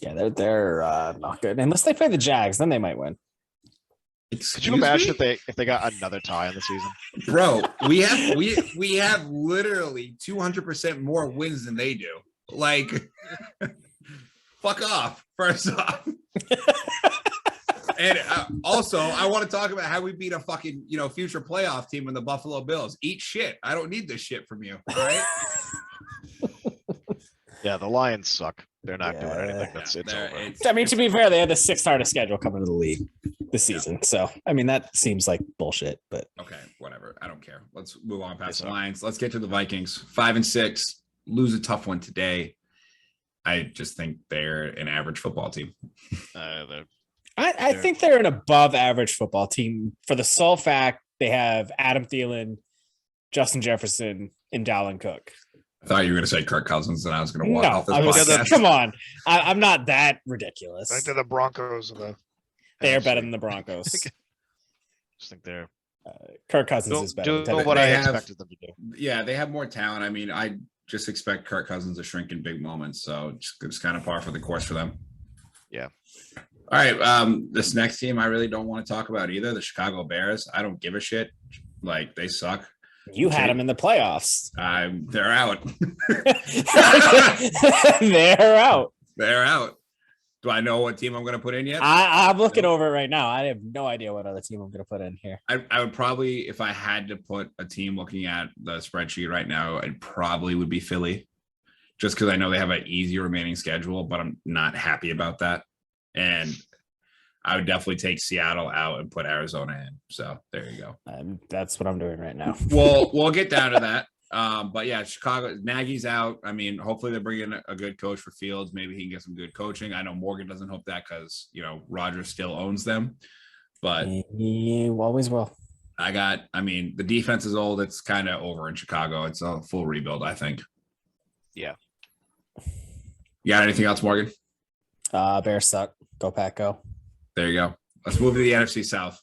Yeah, they're not good unless they play the Jags. Then they might win. Could you imagine if they got another tie in the season? Bro, we have literally 200% more wins than they do. Like, fuck off. First off, and also I want to talk about how we beat a fucking future playoff team in the Buffalo Bills. Eat shit. I don't need this shit from you. All right. Yeah, the Lions suck. They're not doing anything. It's over. I mean, to be fair, they had the 6th hardest schedule coming to the league this season. So, I mean, that seems like bullshit, but okay, whatever. I don't care. Let's move on past the Lions. Let's get to the Vikings. 5-6, lose a tough one today. I just think they're an average football team. I think they're an above average football team for the sole fact they have Adam Thielen, Justin Jefferson, and Dalvin Cook. I thought you were going to say Kirk Cousins, and I was going to walk off this podcast. Come on. I'm not that ridiculous. I think they're the Broncos. They are better than the Broncos. Just think they're Kirk Cousins is better. Do what I expected them to do. Yeah, they have more talent. I mean, I just expect Kirk Cousins to shrink in big moments, so it's kind of par for the course for them. Yeah. All right. This next team, I really don't want to talk about either. The Chicago Bears. I don't give a shit. Like, they suck. You had them in the playoffs. They're out. They're out. They're out. Do I know what team I'm going to put in yet? I'm looking over it right now. I have no idea what other team I'm going to put in here. I would probably, if I had to put a team looking at the spreadsheet right now, it probably would be Philly. Just because I know they have an easy remaining schedule, but I'm not happy about that. And I would definitely take Seattle out and put Arizona in. So there you go. That's what I'm doing right now. We'll get down to that. But yeah, Chicago, Nagy's out. I mean, hopefully they bring in a good coach for Fields. Maybe he can get some good coaching. I know Morgan doesn't hope that because, Rodgers still owns them. But you always will. I mean, the defense is old. It's kind of over in Chicago. It's a full rebuild, I think. Yeah. You got anything else, Morgan? Bears suck. Go Pack, go. There you go. Let's move to the NFC South.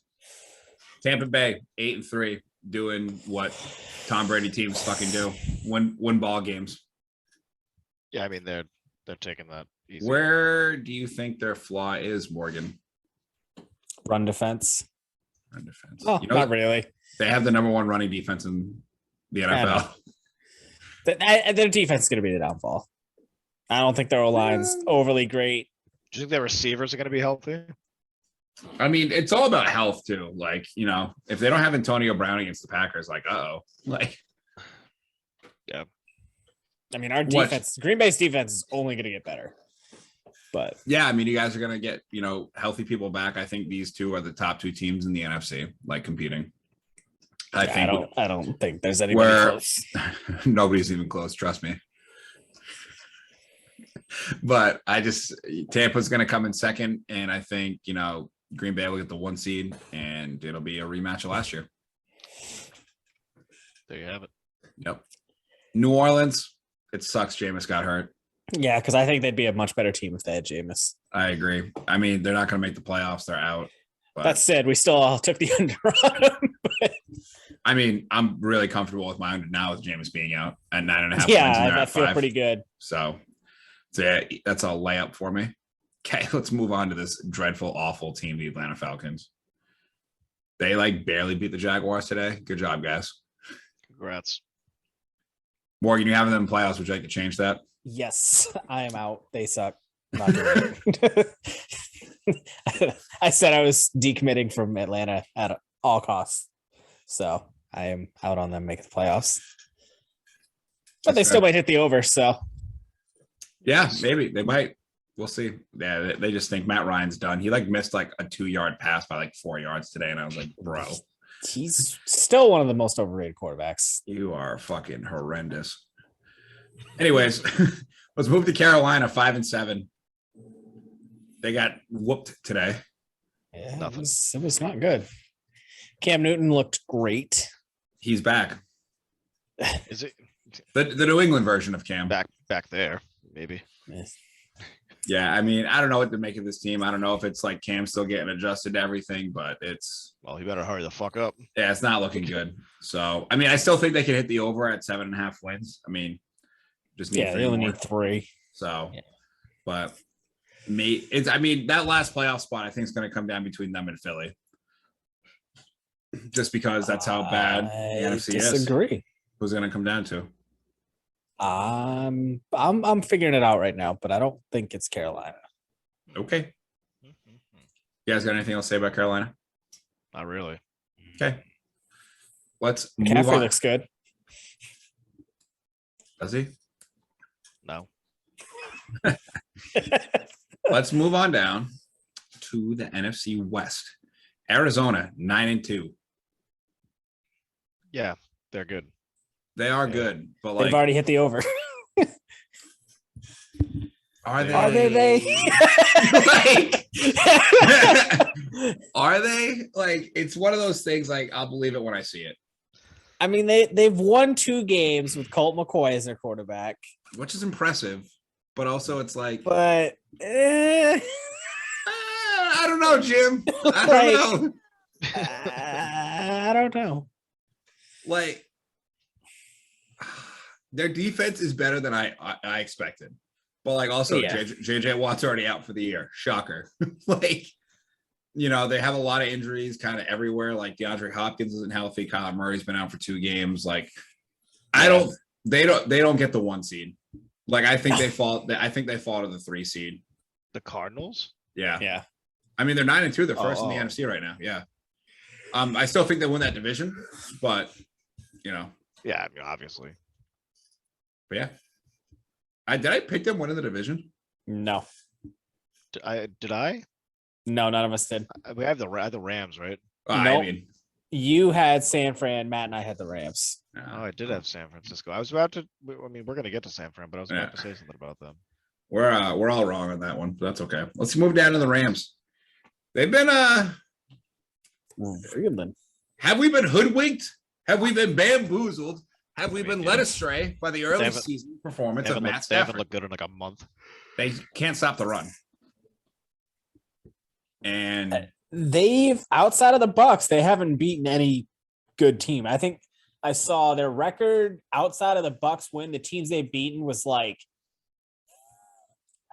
Tampa Bay 8-3, doing what Tom Brady teams fucking do, win ball games. Yeah, I mean they're taking that easy. Where do you think their flaw is, Morgan? Run defense. Run defense. Oh, not really. They have the number 1 running defense in the NFL. Their defense is going to be the downfall. I don't think their O-line's overly great. Do you think their receivers are going to be healthy? I mean, it's all about health too. Like, you know, if they don't have Antonio Brown against the Packers, like, like, yeah. I mean, our defense, Green Bay's defense is only going to get better. But yeah, I mean, you guys are going to get, you know, healthy people back. I think these two are the top 2 teams in the NFC, like competing. I don't think there's anybody close. Nobody's even close. Trust me. But Tampa's going to come in second. And I think, you know, Green Bay will get the 1 seed and it'll be a rematch of last year. There you have it. Yep. New Orleans, it sucks Jameis got hurt. Yeah, because I think they'd be a much better team if they had Jameis. I agree. I mean, they're not going to make the playoffs. They're out. But that said, we still all took the under on them. I mean, I'm really comfortable with my under now with Jameis being out at 9.5. Yeah, I feel pretty good. So that's a layup for me. Okay, let's move on to this dreadful, awful team, the Atlanta Falcons. They like barely beat the Jaguars today. Good job, guys. Congrats. Morgan, you have them in playoffs. Would you like to change that? Yes, I am out. They suck. Not good. I said I was decommitting from Atlanta at all costs. So I am out on them making the playoffs. But they still might hit the over, so. Yeah, maybe. They might. We'll see. Yeah, they just think Matt Ryan's done. He like missed like a 2-yard pass by like 4 yards today. And I was like, bro. He's still one of the most overrated quarterbacks. You are fucking horrendous. Anyways, let's move to Carolina, 5-7. They got whooped today. Yeah, it was not good. Cam Newton looked great. He's back. Is it the New England version of Cam? Back there, maybe. Yes. Yeah, I mean, I don't know what to make of this team. I don't know if it's like Cam still getting adjusted to everything, but well, he better hurry the fuck up. Yeah, it's not looking good. So, I mean, I still think they can hit the over at 7.5 wins. I mean, just need they only need 3. So, but that last playoff spot I think is going to come down between them and Philly, just because that's how bad the NFC is. Disagree. Who's going to come down to? I'm figuring it out right now, but I don't think it's Carolina. Okay. You guys got anything else to say about Carolina? Not really. Okay. Let's move McCaffrey on. looks good. Does he? No. Let's move on down to the NFC West. Arizona, 9-2. Yeah, they're good. They are good, but like they've already hit the over. Are they? Are they? Like, are they? Like, it's one of those things. Like, I'll believe it when I see it. I mean, they've won 2 games with Colt McCoy as their quarterback, which is impressive. But also, it's like, but I don't know, Jim. I don't know. I don't know. Like, their defense is better than I expected. But like, also, JJ Watt's already out for the year. Shocker. Like, you know, they have a lot of injuries kind of everywhere. Like DeAndre Hopkins isn't healthy. Kyler Murray's been out for 2 games. Like, they don't get the 1 seed. Like, I think they fall to the 3 seed. The Cardinals? Yeah. Yeah. I mean, they're 9-2. They're first in the NFC right now. Yeah. I still think they win that division, but you know. Yeah, I mean, obviously. But yeah. Did I pick them winning the division? No. Did I? No, none of us did. We have the Rams, right? Nope. I mean, you had San Fran. Matt and I had the Rams. Oh, I did have San Francisco. I was about to. I mean, we're gonna get to San Fran, but I was about to say something about them. We're all wrong on that one, but that's okay. Let's move down to the Rams. They've been Reeling. Have we been hoodwinked? Have we been bamboozled? Have we been led astray by the early season performance of Matt Stafford? They haven't looked good in like a month. They can't stop the run. And They've outside of the Bucks, they haven't beaten any good team. I think I saw their record outside of the Bucks win. The teams they've beaten was like,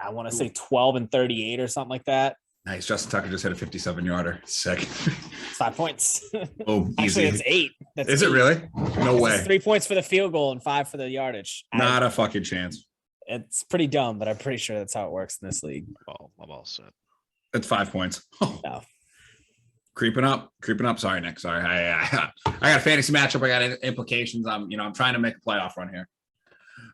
I want to say 12-38 or something like that. Nice. Justin Tucker just hit a 57-yarder. Sick. It's 5 points. Oh, Actually, easy. it's 8. That's Is 8. it really? No way. 3 points for the field goal and 5 for the yardage. Not a fucking chance. It's pretty dumb, but I'm pretty sure that's how it works in this league. Oh, I'm all set. It's 5 points. Oh. No. Creeping up. Sorry, Nick. Sorry. I got a fantasy matchup. I got implications. I'm trying to make a playoff run here.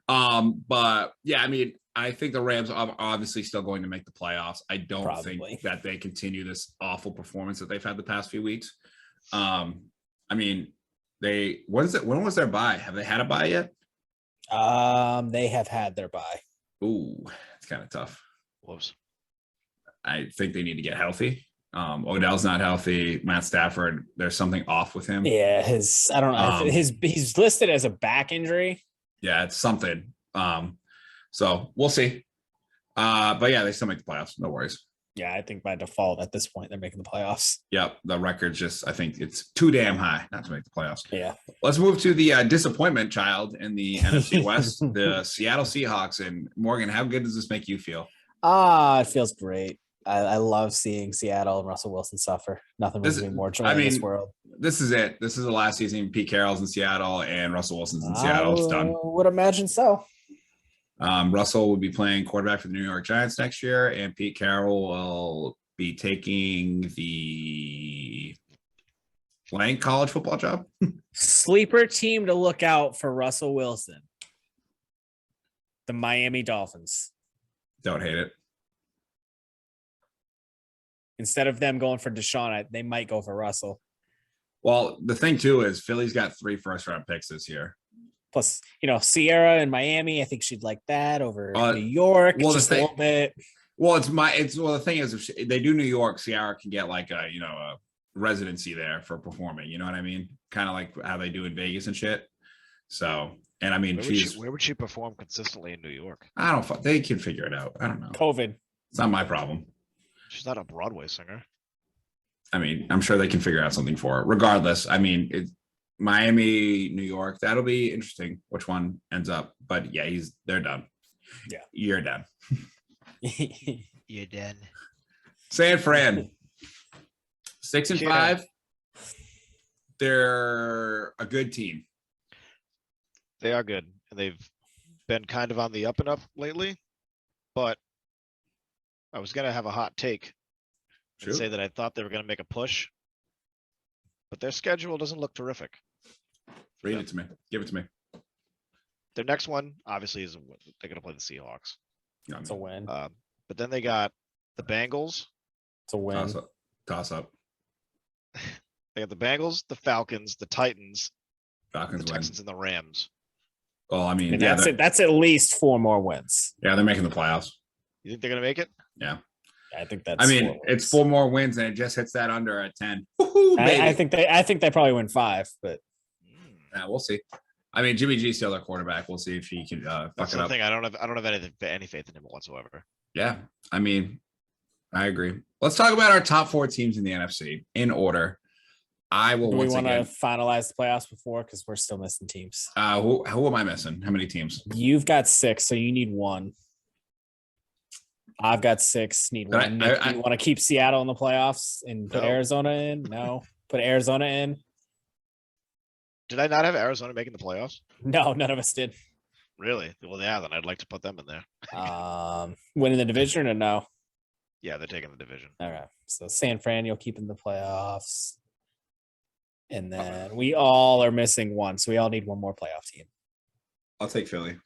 But yeah, I mean, I think the Rams are obviously still going to make the playoffs. I don't think that they continue this awful performance that they've had the past few weeks. I mean, when was their bye? Have they had a bye yet? They have had their bye. Ooh, it's kind of tough. Whoops. I think they need to get healthy. Odell's not healthy. Matt Stafford, there's something off with him. Yeah, I don't know. He's listed as a back injury. Yeah, it's something. So we'll see. But yeah, they still make the playoffs. No worries. Yeah, I think by default at this point they're making the playoffs. Yep, the record's I think it's too damn high not to make the playoffs. Yeah. Let's move to the disappointment child in the NFC West, the Seattle Seahawks. And Morgan, how good does this make you feel? It feels great. I love seeing Seattle and Russell Wilson suffer. Nothing brings me more joy in this world. This is it. This is the last season. Pete Carroll's in Seattle and Russell Wilson's in Seattle. It's done. I would imagine so. Russell will be playing quarterback for the New York Giants next year, and Pete Carroll will be taking the blank college football job. Sleeper team to look out for Russell Wilson. The Miami Dolphins. Don't hate it. Instead of them going for Deshaun, they might go for Russell. Well, the thing too is Philly's got 3 first-round picks this year. Plus, Sierra in Miami, I think she'd like that over New York. Well, just a little bit. Well, the thing is, if they do New York, Sierra can get like a residency there for performing. You know what I mean? Kind of like how they do in Vegas and shit. So, and I mean, where would she perform consistently in New York? I don't. They can figure it out. I don't know. COVID. It's not my problem. She's not a Broadway singer. I mean, I'm sure they can figure out something for her. Regardless, I mean, it's Miami, New York. That'll be interesting. Which one ends up? But yeah, they're done. Yeah, you're done. You're done. San Fran, 6-5. They're a good team. They are good, and they've been kind of on the up and up lately. But I was gonna have a hot take and say that I thought they were gonna make a push, but their schedule doesn't look terrific. Read it to me. Give it to me. Their next one, obviously, is they're gonna play the Seahawks. It's a win. But then they got the Bengals. It's a win. Toss up. They got the Bengals, the Falcons, the Titans, the Texans, and the Rams. Well, I mean, that's at least 4 more wins. Yeah, they're making the playoffs. You think they're gonna make it? Yeah. I think that's. I mean, it's 4 more wins, and it just hits that under at 10. I think they probably win 5, but yeah, we'll see. I mean, Jimmy G's still their quarterback. We'll see if he can fuck it up. I don't have any faith in him whatsoever. Yeah, I mean, I agree. Let's talk about our top 4 teams in the NFC in order. Do we want to finalize the playoffs before, because we're still missing teams? Who am I missing? How many teams? You've got 6, so you need 1. I've got 6. Need 1. You want to keep Seattle in the playoffs and put Arizona in? No, put Arizona in. Did I not have Arizona making the playoffs? No, none of us did. Really? Well, yeah, then I'd like to put them in there. Winning the division or no? Yeah, they're taking the division. All right. So San Fran, you'll keep in the playoffs. And then we all are missing 1. So we all need 1 more playoff team. I'll take Philly.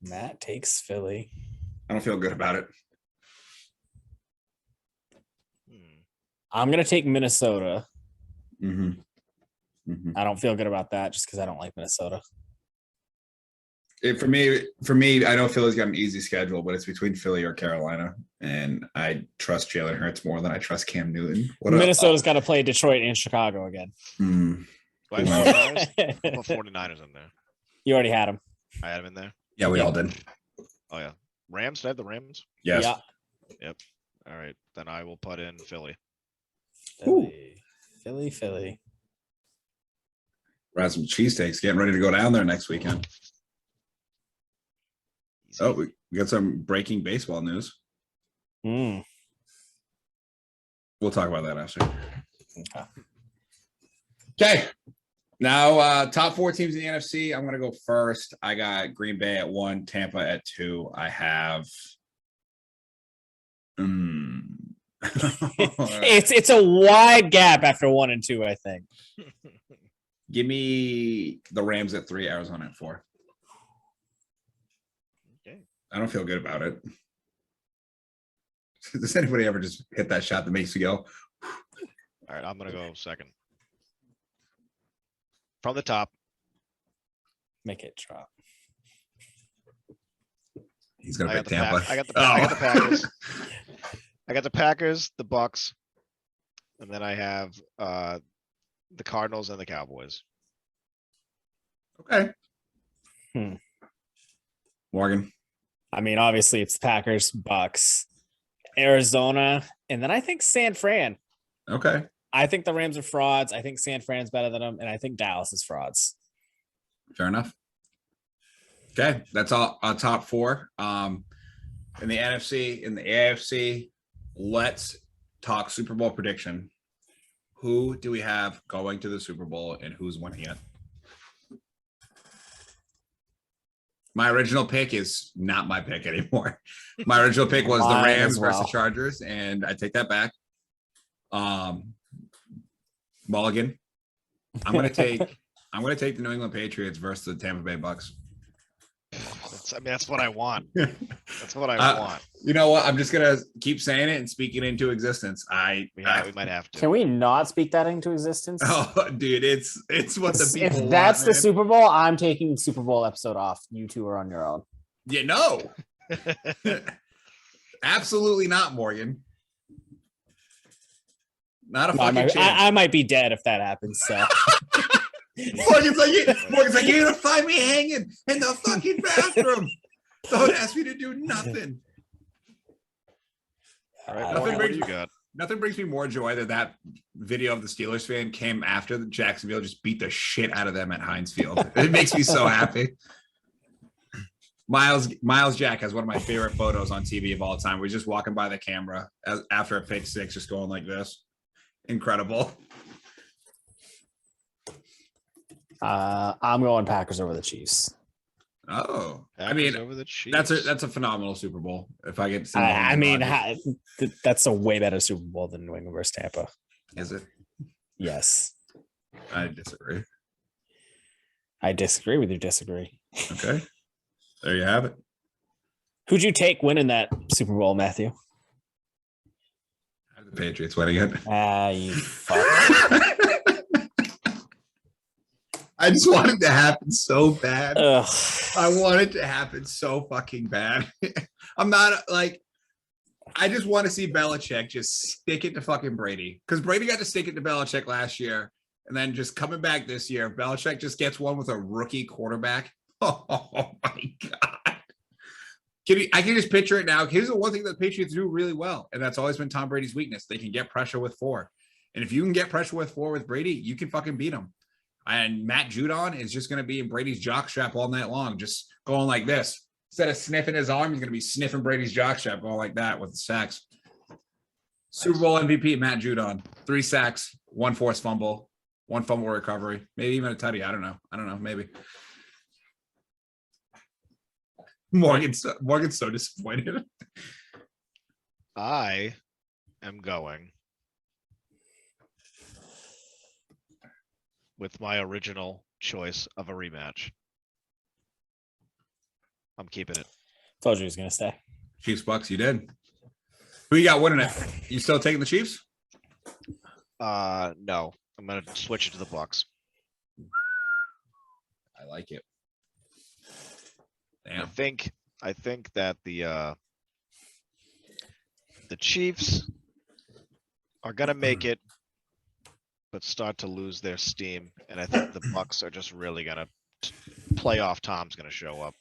Matt takes Philly. I don't feel good about it. I'm going to take Minnesota. Mm-hmm. I don't feel good about that just because I don't like Minnesota. For me, I know Philly's got an easy schedule, but it's between Philly or Carolina, and I trust Jalen Hurts more than I trust Cam Newton. Minnesota's got to play Detroit and Chicago again. I put 49ers in there. You already had them. I had them in there. Yeah, we all did. Oh yeah, Rams. Did I have the Rams? Yes. Yeah. Yep. All right, then I will put in Philly. Philly. We're having some cheesesteaks, getting ready to go down there next weekend. Easy. Oh, we got some breaking baseball news. Mm. We'll talk about that after. Okay. Okay. Now, top 4 teams in the NFC. I'm going to go first. I got Green Bay at 1, Tampa at 2. I have. It's a wide gap after 1 and 2, I think. Give me the Rams at 3, Arizona at 4. Okay. I don't feel good about it. Does anybody ever just hit that shot that makes you go? All right, I'm gonna go second. From the top, Make it drop. He's going I to got pick the Tampa. I got the Packers. I got the Packers, the Bucks, and then I have the Cardinals and the Cowboys. Okay. Hmm. Morgan. I mean, obviously it's Packers, Bucks, Arizona, and then I think San Fran. Okay. I think the Rams are frauds. I think San Fran's better than them, and I think Dallas is frauds. Fair enough. Okay, that's all top 4. In the NFC, in the AFC, let's talk Super Bowl prediction. Who do we have going to the Super Bowl and who's winning it? My original pick is not my pick anymore. My original pick was the Mine Rams as well. versus the Chargers, and I take that back. Mulligan. I'm gonna take the New England Patriots versus the Tampa Bay Bucks. That's what I want. That's what I want. You know what? I'm just gonna keep saying it and speak it into existence. We might have to. Can we not speak that into existence? Oh, dude, it's what the people. If that's want, the man. Super Bowl, I'm taking the Super Bowl episode off. You two are on your own. Yeah, no, absolutely not, Morgan. Not a No, fucking chance. I might be dead if that happens. So Morgan's like, you're gonna find me hanging in the fucking bathroom. Don't ask me to do nothing. All right, Nothing Morgan, what do brings- you got? Nothing brings me more joy than that video of the Steelers fan came after the Jacksonville just beat the shit out of them at Heinz Field. It makes me so happy. Miles Jack has one of my favorite photos on TV of all time. We're just walking by the camera after a pick 6, just going like this. Incredible. I'm going Packers over the Chiefs. Oh, I Packers mean, over the Chiefs. that's a phenomenal Super Bowl. If I get to see I mean, Rodgers. that's a way better Super Bowl than New England versus Tampa. Is it? Yes, I disagree. I disagree with your disagree. Okay, there you have it. Who'd you take winning that Super Bowl, Matthew? The Patriots winning it. You fuck. I just want it to happen so bad. Ugh. I want it to happen so fucking bad. I'm not like, I just want to see Belichick just stick it to fucking Brady. Because Brady got to stick it to Belichick last year. And then just coming back this year, Belichick just gets one with a rookie quarterback. Oh my God. I can just picture it now. Here's the one thing that the Patriots do really well. And that's always been Tom Brady's weakness. They can get pressure with 4. And if you can get pressure with 4 with Brady, you can fucking beat him. And Matt Judon is just going to be in Brady's jockstrap all night long, just going like this. Instead of sniffing his arm, he's going to be sniffing Brady's jockstrap, going like that with the sacks. Super Bowl MVP, Matt Judon. 3 sacks, 1 forced fumble, 1 fumble recovery, maybe even a tutty. I don't know. Maybe. Morgan's so disappointed. I am going with my original choice of a rematch. I'm keeping it. Told you he was gonna stay. Chiefs Bucks, you did. Who you got winning it? You still taking the Chiefs? No, I'm gonna switch it to the Bucks. I like it. I Damn. think that the Chiefs are gonna make it, but start to lose their steam, and I think the Bucks are just really gonna playoff Tom's gonna show up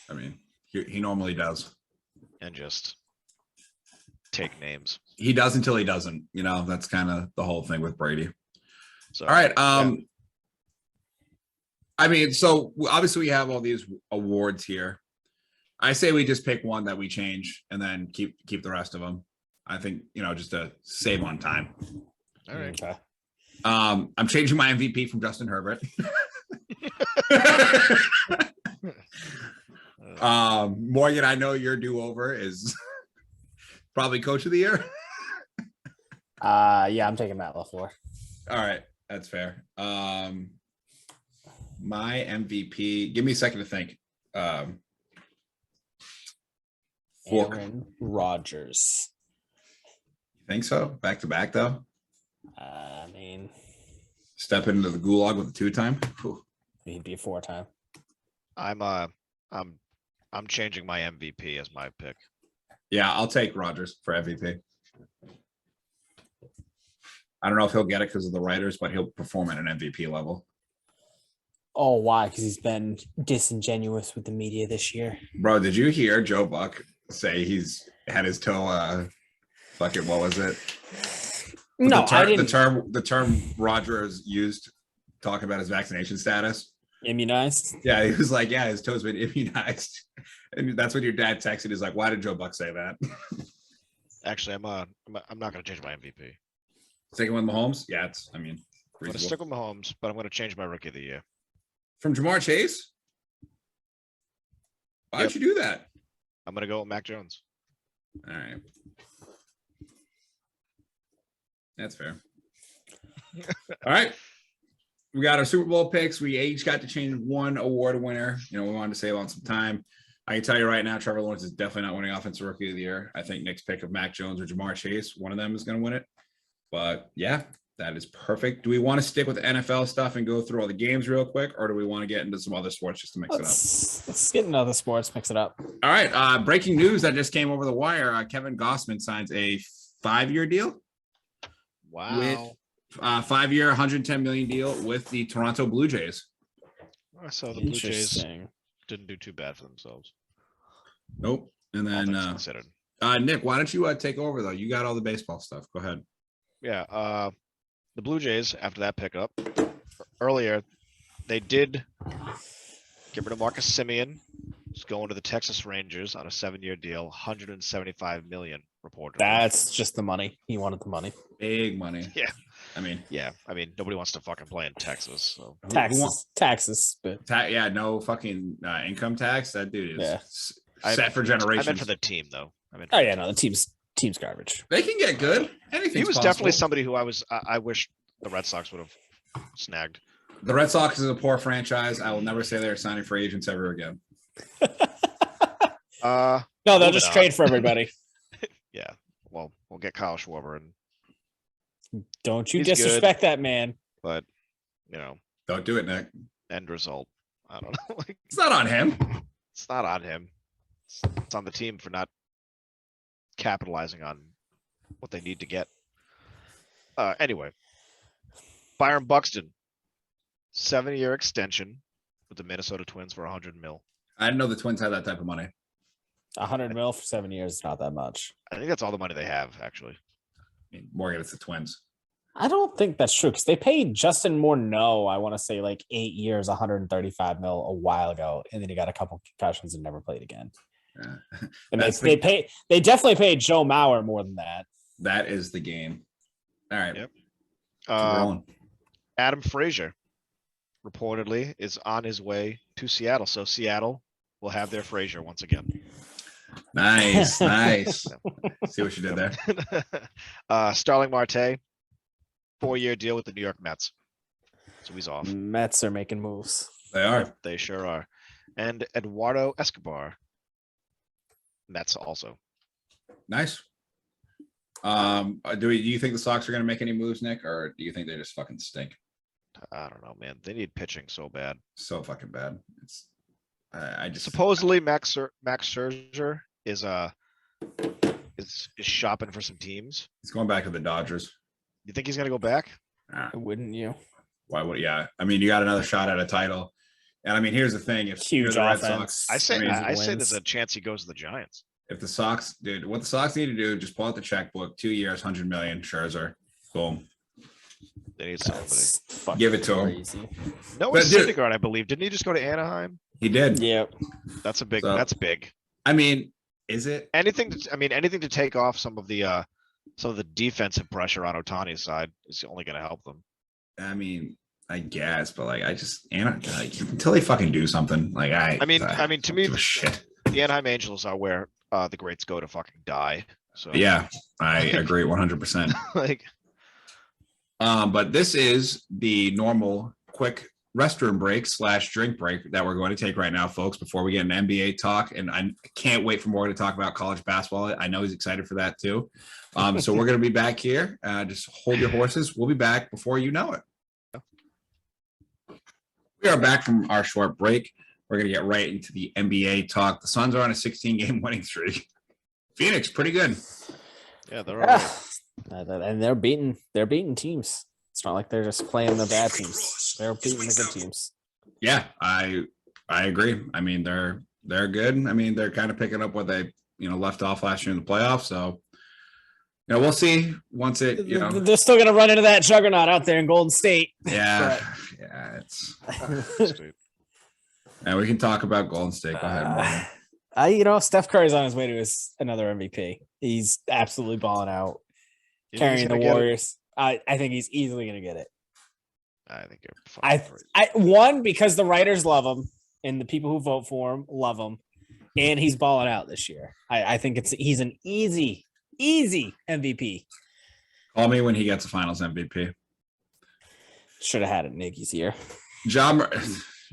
I mean, he normally does. and just take names. he does until he doesn't. You know, that's kind of the whole thing with Brady. So, All right. yeah. I mean, so obviously we have all these awards here. I say we just pick one that we change and then keep the rest of them. I think, you know, just to save on time. All right. Okay. I'm changing my MVP from Justin Herbert. Morgan, I know your do-over is probably coach of the year. Yeah, I'm taking Matt LaFleur. All right, that's fair. My MVP, give me a second to think. Aaron Rodgers. Think so? Back to back though. I mean, Step into the gulag with a 2-time. Whew. he'd be a 4-time. I'm changing my MVP as my pick. Yeah, I'll take Rodgers for MVP. I don't know if he'll get it because of the writers, but he'll perform at an MVP level. Oh, why? Because he's been disingenuous with the media this year. Bro, did you hear Joe Buck say he's had his toe fucking what was it? No, I didn't. The term Rodgers used talking about his vaccination status. Immunized? Yeah, he was like, yeah, his toe's been immunized. And that's when your dad texted. He's like, why did Joe Buck say that? Actually, I'm not going to change my MVP. Sticking with Mahomes? Yeah, I'm going to reasonable. stick with Mahomes, but I'm going to change my rookie of the year. From Jamar Chase? Why'd you do that? I'm going to go with Mac Jones. All right. That's fair. All right. We got our Super Bowl picks. We each got to change one award winner. You know, we wanted to save on some time. I can tell you right now, Trevor Lawrence is definitely not winning Offensive Rookie of the Year. I think Nick's pick of Mac Jones or Jamar Chase, one of them is going to win it. But yeah, that is perfect. Do we want to stick with NFL stuff and go through all the games real quick, or do we want to get into some other sports just to mix it up? Let's get into other sports, mix it up. All right. Breaking news that just came over the wire. Kevin Gossman signs a 5-year deal. Wow. With 5-year, $110 million deal with the Toronto Blue Jays. I saw the Blue Jays didn't do too bad for themselves. Nope. And All things then considered. Nick, why don't you take over though? You got all the baseball stuff. Go ahead. Yeah. The Blue Jays, after that pickup earlier, they did get rid of Marcus Semien. He's going to the Texas Rangers on a 7-year deal, $175 million reported. That's just the money. He wanted the money. Big money. Yeah. I mean, nobody wants to fucking play in Texas. So Taxes, but yeah, no fucking income tax. That dude is set for generations. I meant for the team though. The team's garbage. They can get good. Anything. He was definitely somebody who I wish the Red Sox would have snagged. The Red Sox is a poor franchise. I will never say they're signing free agents ever again. No, they'll just trade for everybody. Yeah. Well, we'll get Kyle Schwarber, and don't you disrespect that man. But don't do it, Nick. End result. I don't know. It's not on him. It's not on him. It's on the team for not capitalizing on what they need to get. Anyway, Byron Buxton, 7-year extension with the Minnesota Twins for $100 million. I didn't know the Twins had that type of money. $100 million for 7 years is not that much. I think that's all the money they have, actually. I mean, Morgan, it's the Twins. I don't think that's true because they paid Justin Morneau, I want to say like 8 years, $135 million a while ago, and then he got a couple concussions and never played again. Yeah. And they definitely paid Joe Mauer more than that. That is the game. All right. Yep. Adam Frazier reportedly is on his way to Seattle. So Seattle will have their Frazier once again. Nice. See what you did there. Starling Marte, 4-year deal with the New York Mets. So he's off. Mets are making moves. They are. They sure are. And Eduardo Escobar, Mets also. Nice. Do you think the Sox are going to make any moves, Nick, or do you think they just fucking stink? I don't know, man. They need pitching so bad. So fucking bad. It's I just supposedly Max Scherzer is shopping for some teams. He's going back to the Dodgers. You think he's gonna go back? Wouldn't you? Why would? Yeah, I mean, you got another shot at a title, and I mean, here's the thing: if huge you're the Red Sox, I say there's a chance he goes to the Giants. If the Sox, dude, what the Sox need to do, just pull out the checkbook, 2 years, 100 million, Scherzer, boom. They need somebody. That's fucking Give it to him. crazy. Noah But, dude- Syndergaard, I believe. Didn't he just go to Anaheim? He did. Yep. That's a big. So- That's big. I mean, is it? Anything to take off some of the defensive pressure on Otani's side is only going to help them. I mean, I guess, but like, I just until they fucking do something. Like, I mean, to me, give a shit. the Anaheim Angels are where the greats go to fucking die. So Yeah, I agree 100%. like, But this is the normal quick restroom break / drink break that we're going to take right now, folks, before we get an NBA talk. And I can't wait for Morgan to talk about college basketball. I know he's excited for that too. So we're going to be back here. Just hold your horses. We'll be back before you know it. We are back from our short break. We're going to get right into the NBA talk. The Suns are on a 16-game winning streak. Phoenix, pretty good. yeah, they're all right. And they're beating teams. It's not like they're just playing the bad teams. They're beating the good teams. Yeah, I agree. I mean, they're good. I mean, they're kind of picking up what they left off last year in the playoffs. So, we'll see once it. They're still gonna run into that juggernaut out there in Golden State. Yeah, yeah, it's. And we can talk about Golden State. Go ahead, Morgan. Steph Curry's on his way to another MVP. He's absolutely balling out, You think he's carrying the gonna get it? Warriors. I think he's easily gonna get it. I think you're fucking One, because the writers love him and the people who vote for him love him, and he's balling out this year. I think he's an easy MVP. Call me when he gets a Finals MVP. Should have had it in Iggy's year. John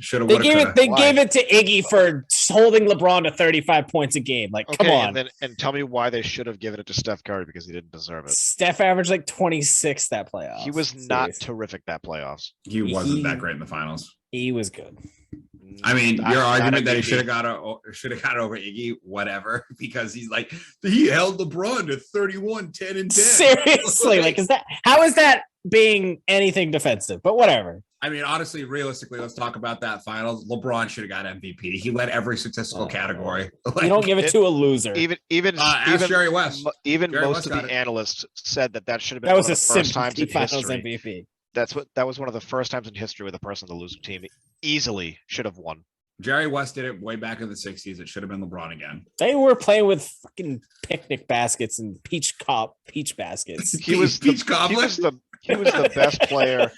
should have. They gave it. They Why? gave it to Iggy for holding LeBron to 35 points a game. Like, come on. and tell me why they should have given it to Steph Curry because he didn't deserve it. Steph averaged like 26 that playoff. He was not terrific that playoffs. He wasn't that great in the finals. He was good. I mean, your argument that he MVP. should have got over Iggy, whatever, because he's like he held LeBron to 31, 10, and 10. Seriously, like, how is that being anything defensive? But whatever. I mean, honestly, realistically, let's talk about that finals. LeBron should have got MVP. He led every statistical category. You don't give it to a loser. Ask Jerry West. Even Jerry most West of got the it. analysts said that should have been That was one a of the first times sympathy in finals history. MVP. That was one of the first times in history where the person on the losing team easily should have won. Jerry West did it way back in the 60s. It should have been LeBron again. They were playing with fucking picnic baskets and peach baskets. He was Peach the best player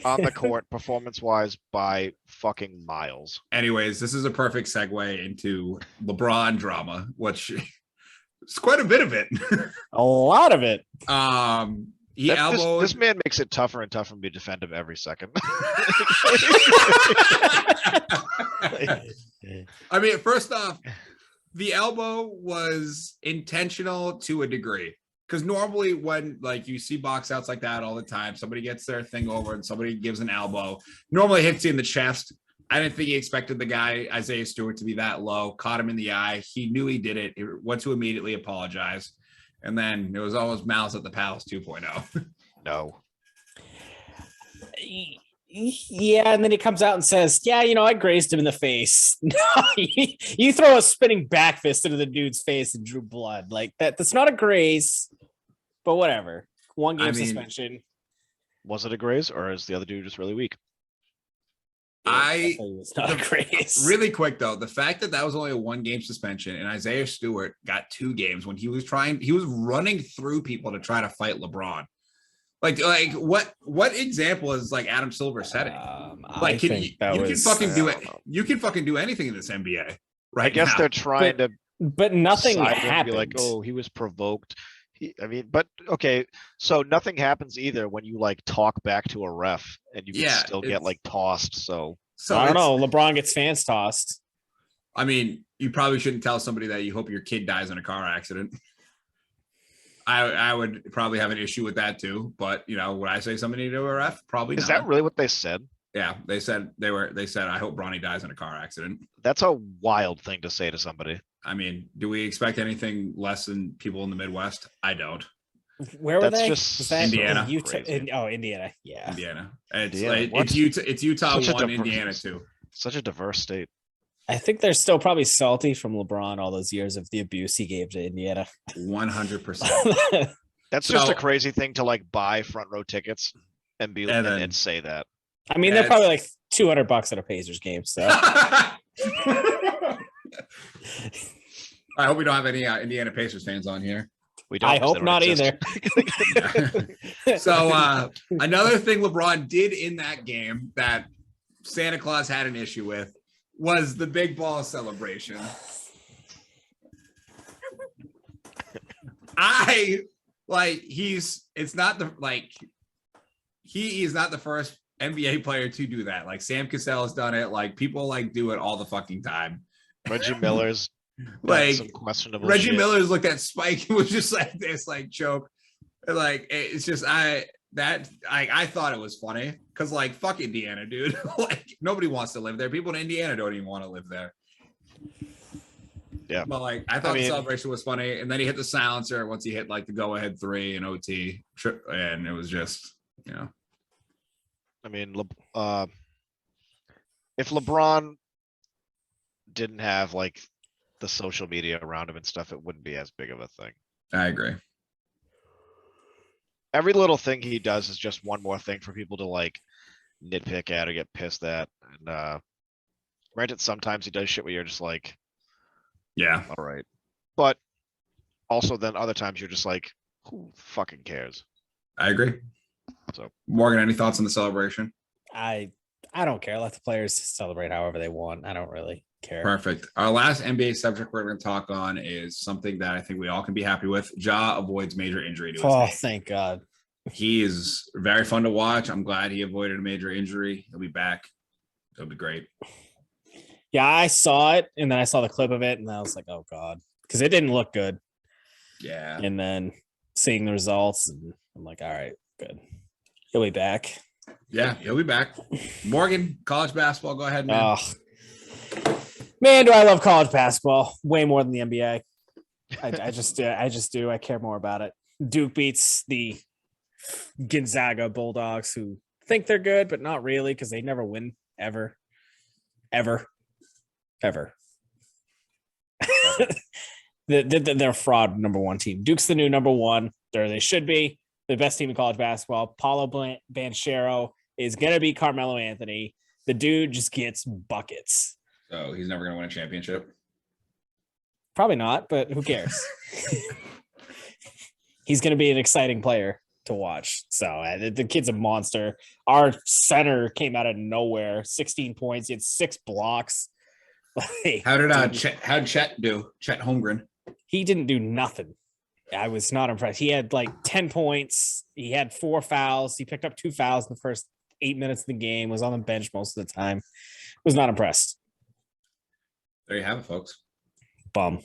on the court performance-wise by fucking miles. Anyways, this is a perfect segue into LeBron drama, which is quite a bit of it. A lot of it. He elbowed. This man makes it tougher and tougher for me to defend him every second. I mean, first off, the elbow was intentional to a degree. Because normally when like you see box outs like that all the time, somebody gets their thing over and somebody gives an elbow, normally hits you in the chest. I didn't think he expected the guy, Isaiah Stewart, to be that low, caught him in the eye. He knew he did it. He went to immediately apologize. And then it was almost Malice at the Palace 2.0. No. Yeah, and then he comes out and says, yeah, I grazed him in the face. No, you throw a spinning back fist into the dude's face and drew blood. Like that's not a graze, but whatever. 1 game suspension. Was it a graze or is the other dude just really weak? It's not a graze. Really quick though, the fact that was only a 1 game suspension and Isaiah Stewart got 2 games when he was running through people to try to fight LeBron. Like what example is like Adam Silver setting? Like you can fucking do anything in this NBA, right? I guess now. they're trying to, but nothing side him, happened. be like, oh, he was provoked. But okay, so nothing happens either when you like talk back to a ref and you can still get like tossed. So I don't know. LeBron gets fans tossed. I mean, you probably shouldn't tell somebody that you hope your kid dies in a car accident. I would probably have an issue with that too. But would I say something to a ref? Probably not. Is that really what they said? Yeah, they said I hope Bronny dies in a car accident. That's a wild thing to say to somebody. I mean, do we expect anything less than people in the Midwest? I don't. Where were they? Just Indiana. Utah, Indiana. Yeah. Indiana. Indiana. It's Utah Such a 1, diverse- Indiana 2. Such a diverse state. I think they're still probably salty from LeBron all those years of the abuse he gave to Indiana. 100%. That's just a So- crazy thing to like buy front row tickets and be And and, then- say that. I mean, they're probably like $200 at a Pacers game. So I hope we don't have any Indiana Pacers fans on here. We don't. I 'cause hope they don't not exist. either. So another thing LeBron did in that game that Santa Claus had an issue with was the big ball celebration. It's not the he is not the first NBA player to do that. Like Sam Cassell has done it. Like people like do it all the fucking time. Reggie Miller's Like some questionable. Reggie shit. Miller's looked at Spike and was just like this, like choke. Like it's just I thought it was funny because like fuck Indiana, dude. Like nobody wants to live there. People in Indiana don't even want to live there. Yeah. But like I thought the celebration was funny, and then he hit the silencer once he hit like the go-ahead 3 in OT, and it was just I mean, if LeBron didn't have like the social media around him and stuff, it wouldn't be as big of a thing. I agree. Every little thing he does is just one more thing for people to like nitpick at or get pissed at. And granted, sometimes he does shit where you're just like, Yeah. all right. But also then other times you're just like, who fucking cares? I agree. So Morgan, any thoughts on the celebration? I don't care. Let the players celebrate however they want. I don't really care. Perfect. Our last NBA subject we're going to talk on is something that I think we all can be happy with. Ja avoids major injury to his Oh, knee. thank God. He is very fun to watch. I'm glad he avoided a major injury. He'll be back. It'll be great. Yeah, I saw it and then I saw the clip of it and I was like, oh God, because it didn't look good. Yeah. And then seeing the results, and I'm like, all right, good. He'll be back. Yeah, he'll be back. Morgan, college basketball. Go ahead, man. Oh, man, do I love college basketball way more than the NBA. I just do. I care more about it. Duke beats the Gonzaga Bulldogs, who think they're good, but not really because they never win ever. They're a fraud number one team. Duke's the new number one. They should be the best team in college basketball. Paulo Banchero is going to be Carmelo Anthony. The dude just gets buckets. So he's never going to win a championship. Probably not, but who cares? He's going to be an exciting player to watch. So the kid's a monster. Our center came out of nowhere, 16 points. He had 6 blocks. How'd Chet do? Chet Holmgren. He didn't do nothing. I was not impressed. He had like 10 points. He had 4 fouls. He picked up 2 fouls in the first 8 minutes of the game, was on the bench most of the time. Was not impressed. There you have it, folks. Bum.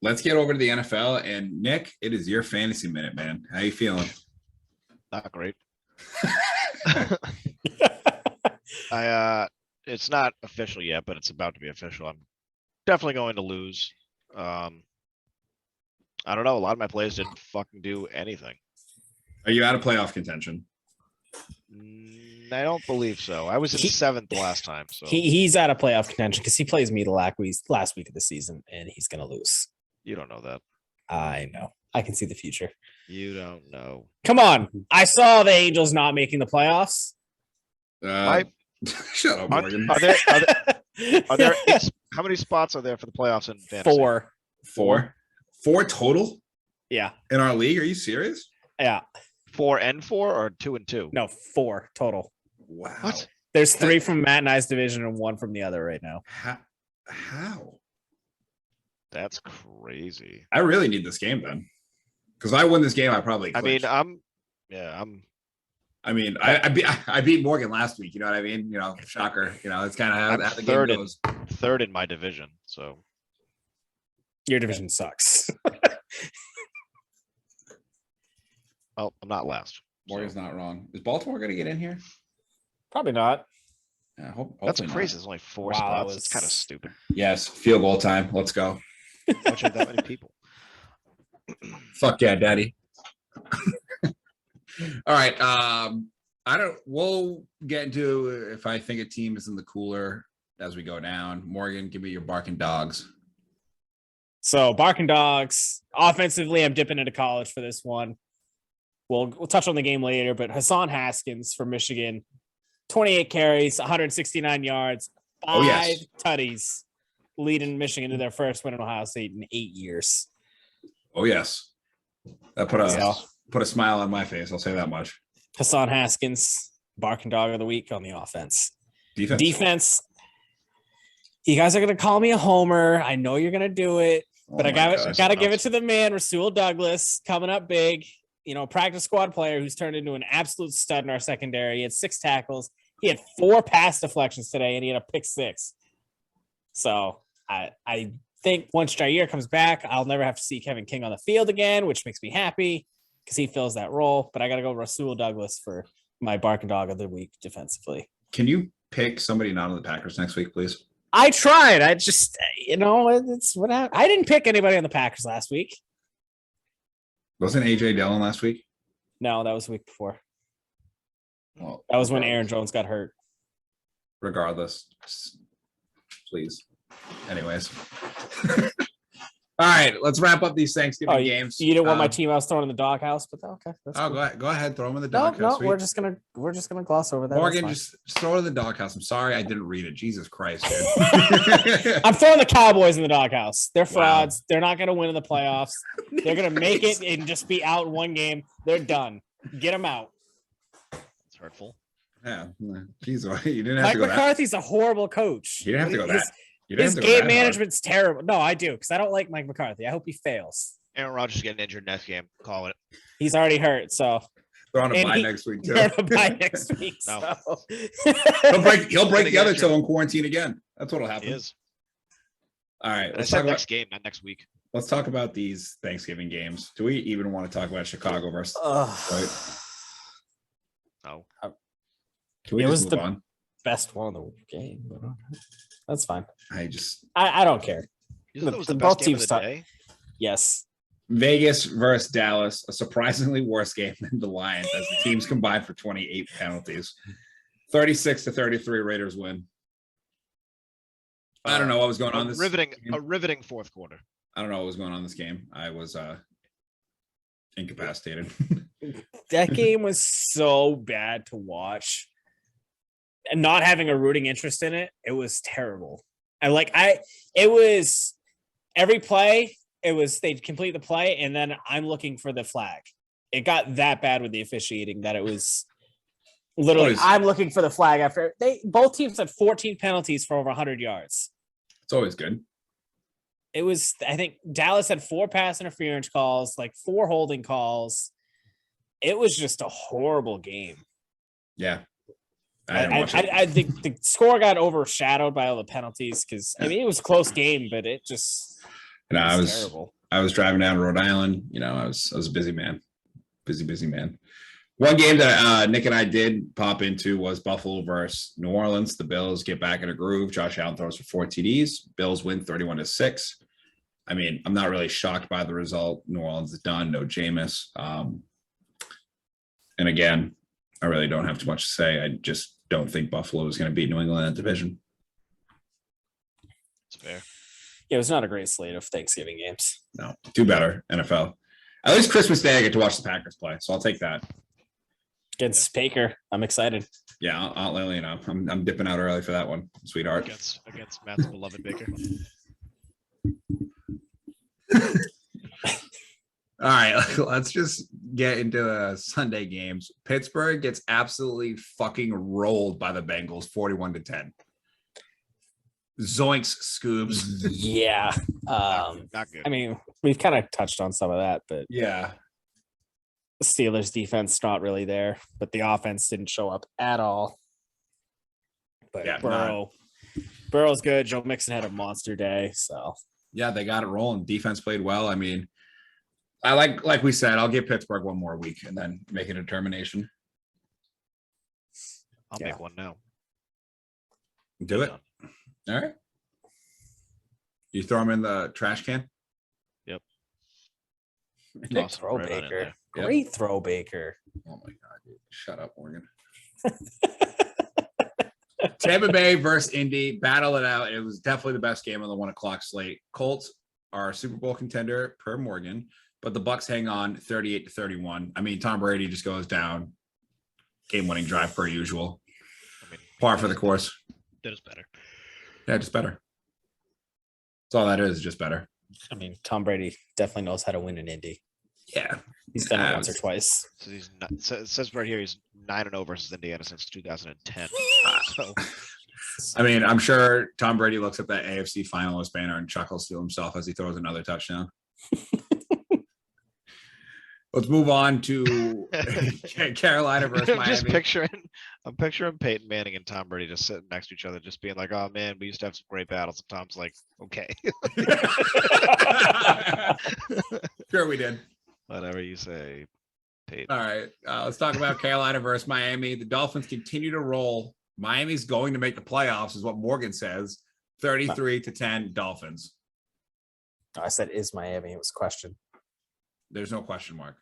Let's get over to the NFL. And Nick, it is your fantasy minute, man. How you feeling? not great. It's not official yet, but it's about to be official. I'm definitely going to lose. I don't know. A lot of my players didn't fucking do anything. Are you out of playoff contention? I don't believe so. I was in 7th last time. So He's out of playoff contention because he plays me the last week of the season, and he's going to lose. you don't know that. I know. I can see the future. You don't know. Come on. I saw the Angels not making the playoffs. Shut up, Morgan. Are there how many spots are there for the playoffs in fantasy? 4. Four total Yeah. in our league? Are you serious? Yeah. 4 and 4 or 2 and 2? No, 4 total. Wow. What? There's 3 from Matt and I's division and 1 from the other right now. How? That's crazy. I really need this game then. Because if I win this game, I probably clinch. I beat Morgan last week. You know what I mean? You know, shocker. You know, it's kind of how the game goes. Third in my division. So Your division sucks. well, I'm not last. Morgan's not wrong. Is Baltimore going to get in here? Probably not. Yeah, That's hopefully crazy. not. There's only 4 Wow, spots. that It's kind of was- stupid. Yes, field goal time. Let's go. Why should that many people? Fuck yeah, daddy. All right. We'll get into if I think a team is in the cooler as we go down. Morgan, give me your barking dogs. So barking dogs. Offensively, I'm dipping into college for this one. We'll touch on the game later, but Hassan Haskins from Michigan, 28 carries, 169 yards, 5 tutties, leading Michigan to their first win in Ohio State in 8 years. Oh yes, that put a smile on my face. I'll say that much. Hassan Haskins, barking dog of the week on the offense. Defense. You guys are gonna call me a homer. I know you're gonna do it, but I gotta give it to the man, Rasul Douglas, coming up big. You know, practice squad player who's turned into an absolute stud in our secondary. He had 6 tackles. He had 4 pass deflections today, and he had a pick 6. So I think once Jair comes back, I'll never have to see Kevin King on the field again, which makes me happy because he fills that role. But I got to go Rasul Douglas for my barking dog of the week defensively. Can you pick somebody not on the Packers next week, please? I tried. I just, it's what I didn't pick anybody on the Packers last week. Wasn't AJ Dillon last week? No, that was the week before. Well, that was when Aaron Jones got hurt. Regardless, please. Anyways. All right, let's wrap up these Thanksgiving games. You didn't want my team I was throwing in the doghouse, but okay. Cool. Go ahead, throw them in the doghouse. No, we're just gonna gloss over that. Morgan, just throw it in the doghouse. I'm sorry, I didn't read it. Jesus Christ, dude. I'm throwing the Cowboys in the doghouse. They're frauds. Wow. They're not gonna win in the playoffs. They're gonna make it and just be out in one game. They're done. Get them out. It's hurtful. Yeah, jeez, you didn't have Mike to go McCarthy's a horrible coach. You didn't have to go that. His game management's terrible. No, I do, because I don't like Mike McCarthy. I hope he fails. Aaron Rodgers getting injured next game. Call it. He's already hurt, so they're on a bye next week too. They're on a bye next week. So. He'll break the other toe in quarantine again. That's what'll happen. He is. All right. I said next game, not next week. Let's talk about these Thanksgiving games. Do we even want to talk about Chicago versus Detroit? No. Can we it just was move the on? Best one of the game. That's fine. I don't care. Both teams talk. Yes. Vegas versus Dallas, a surprisingly worse game than the Lions as the teams combined for 28 penalties. 36-33 Raiders win. I don't know what was going on this a riveting fourth quarter. I don't know what was going on this game. I was incapacitated. That game was so bad to watch. And not having a rooting interest in it, it was terrible. It was every play, they'd complete the play, and then I'm looking for the flag. It got that bad with the officiating that it was literally I'm looking for the flag after both teams had 14 penalties for over 100 yards. It's always good. It was, I think Dallas had 4 pass interference calls, 4 holding calls. It was just a horrible game. Yeah. I think the score got overshadowed by all the penalties because it was a close game, but it just was terrible. I was driving down to Rhode Island. I was a busy man. Busy man. One game that Nick and I did pop into was Buffalo versus New Orleans. The Bills get back in a groove. Josh Allen throws for 4 TDs. Bills win 31-6. I mean, I'm not really shocked by the result. New Orleans is done. No Jameis. And again, I really don't have too much to say. I just don't think Buffalo is going to beat New England in that division. It's fair. Yeah, it was not a great slate of Thanksgiving games. No, do better, NFL. At least Christmas Day, I get to watch the Packers play, so I'll take that. Against Baker, I'm excited. Yeah, Aunt Lily, I'm dipping out early for that one, sweetheart. Against Matt's beloved Baker. All right, let's just get into Sunday games. Pittsburgh gets absolutely fucking rolled by the Bengals, 41-10. Zoinks, Scoobs. Yeah. Not good. I mean, we've kind of touched on some of that, but yeah. The Steelers defense not really there, but the offense didn't show up at all. But yeah, Burrow's good. Joe Mixon had a monster day, so yeah, they got it rolling. Defense played well. I mean, I like we said, I'll give Pittsburgh one more week and then make a determination. I'll make one now. Do it. All right. You throw them in the trash can? Yep. Great throw, Baker. Great throw, Baker. Oh my God, dude. Shut up, Morgan. Tampa Bay versus Indy, battle it out. It was definitely the best game on the 1 o'clock slate. Colts are a Super Bowl contender per Morgan, but the Bucks hang on 38-31. I mean, Tom Brady just goes down. Game-winning drive per usual. I mean, Par for the course. That is better. Yeah, just better. That's all that is, just better. I mean, Tom Brady definitely knows how to win in Indy. Yeah. He's done it once or twice. So he's not, so it says right here he's 9-0 versus Indiana since 2010. So I mean, I'm sure Tom Brady looks at that AFC finalist banner and chuckles to himself as he throws another touchdown. Let's move on to Carolina versus Miami. I'm picturing Peyton Manning and Tom Brady just sitting next to each other, just being like, "Oh man, we used to have some great battles." And Tom's like, "Okay, Sure, we did. Whatever you say, Peyton." All right, let's talk about Carolina versus Miami. The Dolphins continue to roll. Miami's going to make the playoffs, is what Morgan says. 33-10 Dolphins. I said, "Is Miami?" It was a question. There's no question mark.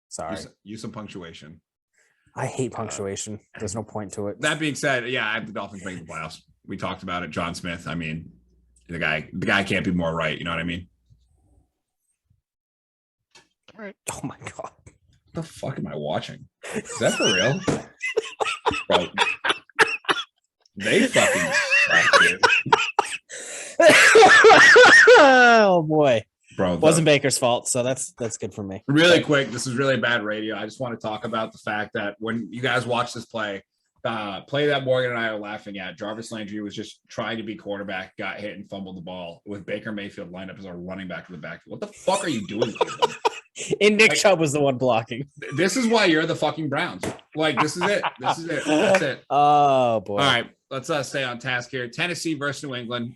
Sorry. Use some punctuation. I hate punctuation. There's no point to it. That being said, yeah, I have the Dolphins making the playoffs. We talked about it. John Smith. I mean, the guy can't be more right. You know what I mean? All right. Oh my god. What the fuck am I watching? Is that for real? Bro, they fucking suck, dude. Oh boy. Bro, Wasn't Baker's fault, so that's good for me. Really quick, this is really bad radio. I just want to talk about the fact that when you guys watch this play that Morgan and I are laughing at, Jarvis Landry was just trying to be quarterback, got hit and fumbled the ball with Baker Mayfield lined up as a running back to the back. What the fuck are you doing, Cleveland? And Nick Chubb was the one blocking. This is why you're the fucking Browns. Like, this is it. This is it. That's it. Oh boy. All right, let's stay on task here. Tennessee versus New England.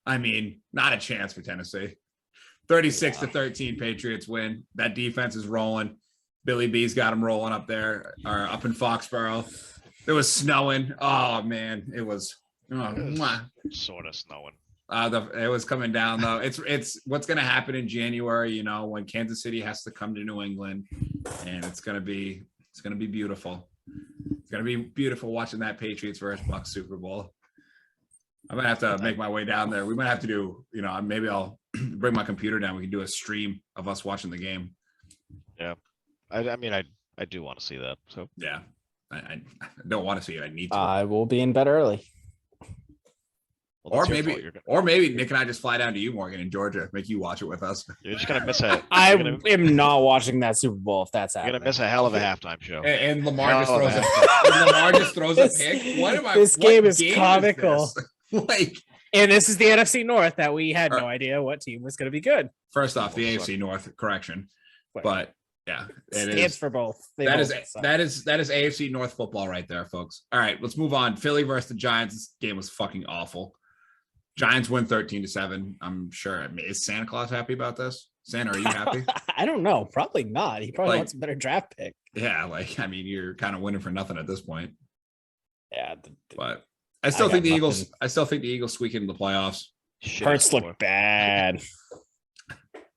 I mean, not a chance for Tennessee. 36-13 Patriots win. That defense is rolling. Billy B's got them rolling up there, or up in Foxborough. It was snowing. Oh man, it was Sort of snowing. It was coming down though. It's what's going to happen in January, you know, when Kansas City has to come to New England, and it's going to be beautiful. It's going to be beautiful watching that Patriots versus Bucs Super Bowl. I'm gonna have to make my way down there. We might have to do, you know, maybe I'll bring my computer down. We can do a stream of us watching the game. Yeah, I mean, I do want to see that. So yeah, I don't want to see it. I need to. I will be in bed early. Well, or maybe Nick and I just fly down to you, Morgan, in Georgia, make you watch it with us. You're just gonna miss it. I am not watching that Super Bowl if that's happening. You're gonna miss a hell of a halftime show. And Lamar just throws a pick. What am I? This game is comical. Like, and this is the NFC North that we had no idea what team was going to be good. First off, the AFC North, correction, but yeah, it stands for both. That is AFC North football right there, folks. All right, let's move on. Philly versus the Giants. This game was fucking awful. Giants win 13-7. I'm sure. Is Santa Claus happy about this? Santa, are you happy? I don't know. Probably not. He probably wants a better draft pick. Yeah, like, I mean, you're kind of winning for nothing at this point. Yeah, but I still think the Eagles squeak into the playoffs. Hurts look bad.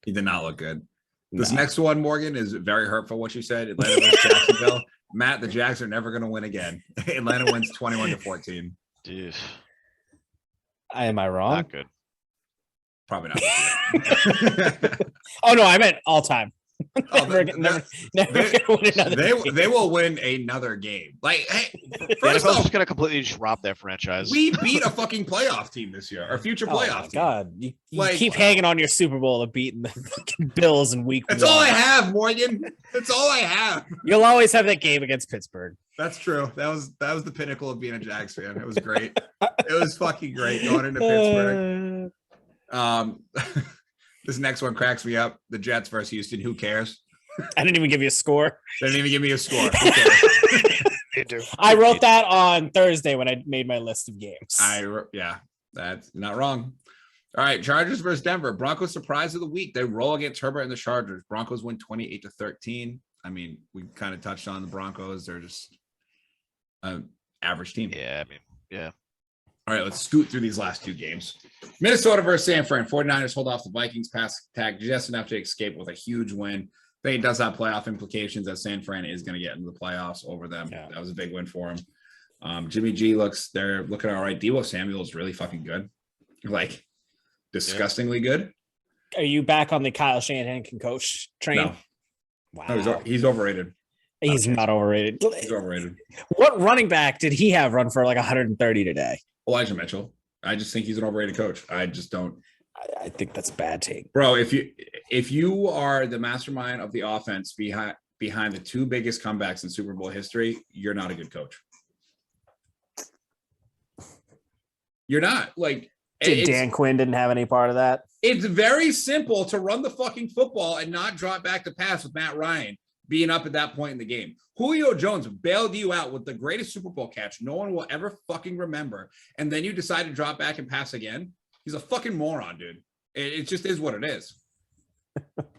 He did not look good. This next one, Morgan, is very hurtful. What you said, Atlanta versus Jacksonville. Matt, the Jags are never going to win again. Atlanta wins 21-14. Jeez. Am I wrong? Not good. Probably not. Oh no, I meant all time. They They will win another game. Like, hey, first off, just gonna completely drop their franchise. We beat a fucking playoff team this year, our future playoff team. God, you keep hanging on your Super Bowl of beating the fucking Bills in week 1. That's all I have, Morgan. That's all I have. You'll always have that game against Pittsburgh. That's true. That was the pinnacle of being a Jags fan. It was great. It was fucking great going into Pittsburgh. This next one cracks me up. The Jets versus Houston. Who cares? I didn't even give you a score. They didn't even give me a score. Who cares? I wrote that on Thursday when I made my list of games. Yeah, that's not wrong. All right, Chargers versus Denver. Broncos surprise of the week. They roll against Herbert and the Chargers. Broncos win 28-13. I mean, we kind of touched on the Broncos. They're just an average team. Yeah, I mean, yeah. All right, let's scoot through these last two games. Minnesota versus San Fran. 49ers hold off the Vikings pass attack just enough to escape with a huge win. I think it does have playoff implications as San Fran is going to get into the playoffs over them. Yeah. That was a big win for them. Jimmy G they're looking all right. Deebo Samuel is really fucking good. Like disgustingly good. Are you back on the Kyle Shanahan can coach train? No. Wow. No, he's overrated. He's not overrated. He's overrated. What running back did he have run for like 130 today? Elijah Mitchell. I just think he's an overrated coach. I just don't. I think that's a bad take. Bro, if you are the mastermind of the offense behind the two biggest comebacks in Super Bowl history, you're not a good coach. You're not. Like, Dan Quinn didn't have any part of that? It's very simple to run the fucking football and not drop back to pass with Matt Ryan being up at that point in the game. Julio Jones bailed you out with the greatest Super Bowl catch no one will ever fucking remember. And then you decide to drop back and pass again. He's a fucking moron, dude. It just is what it is.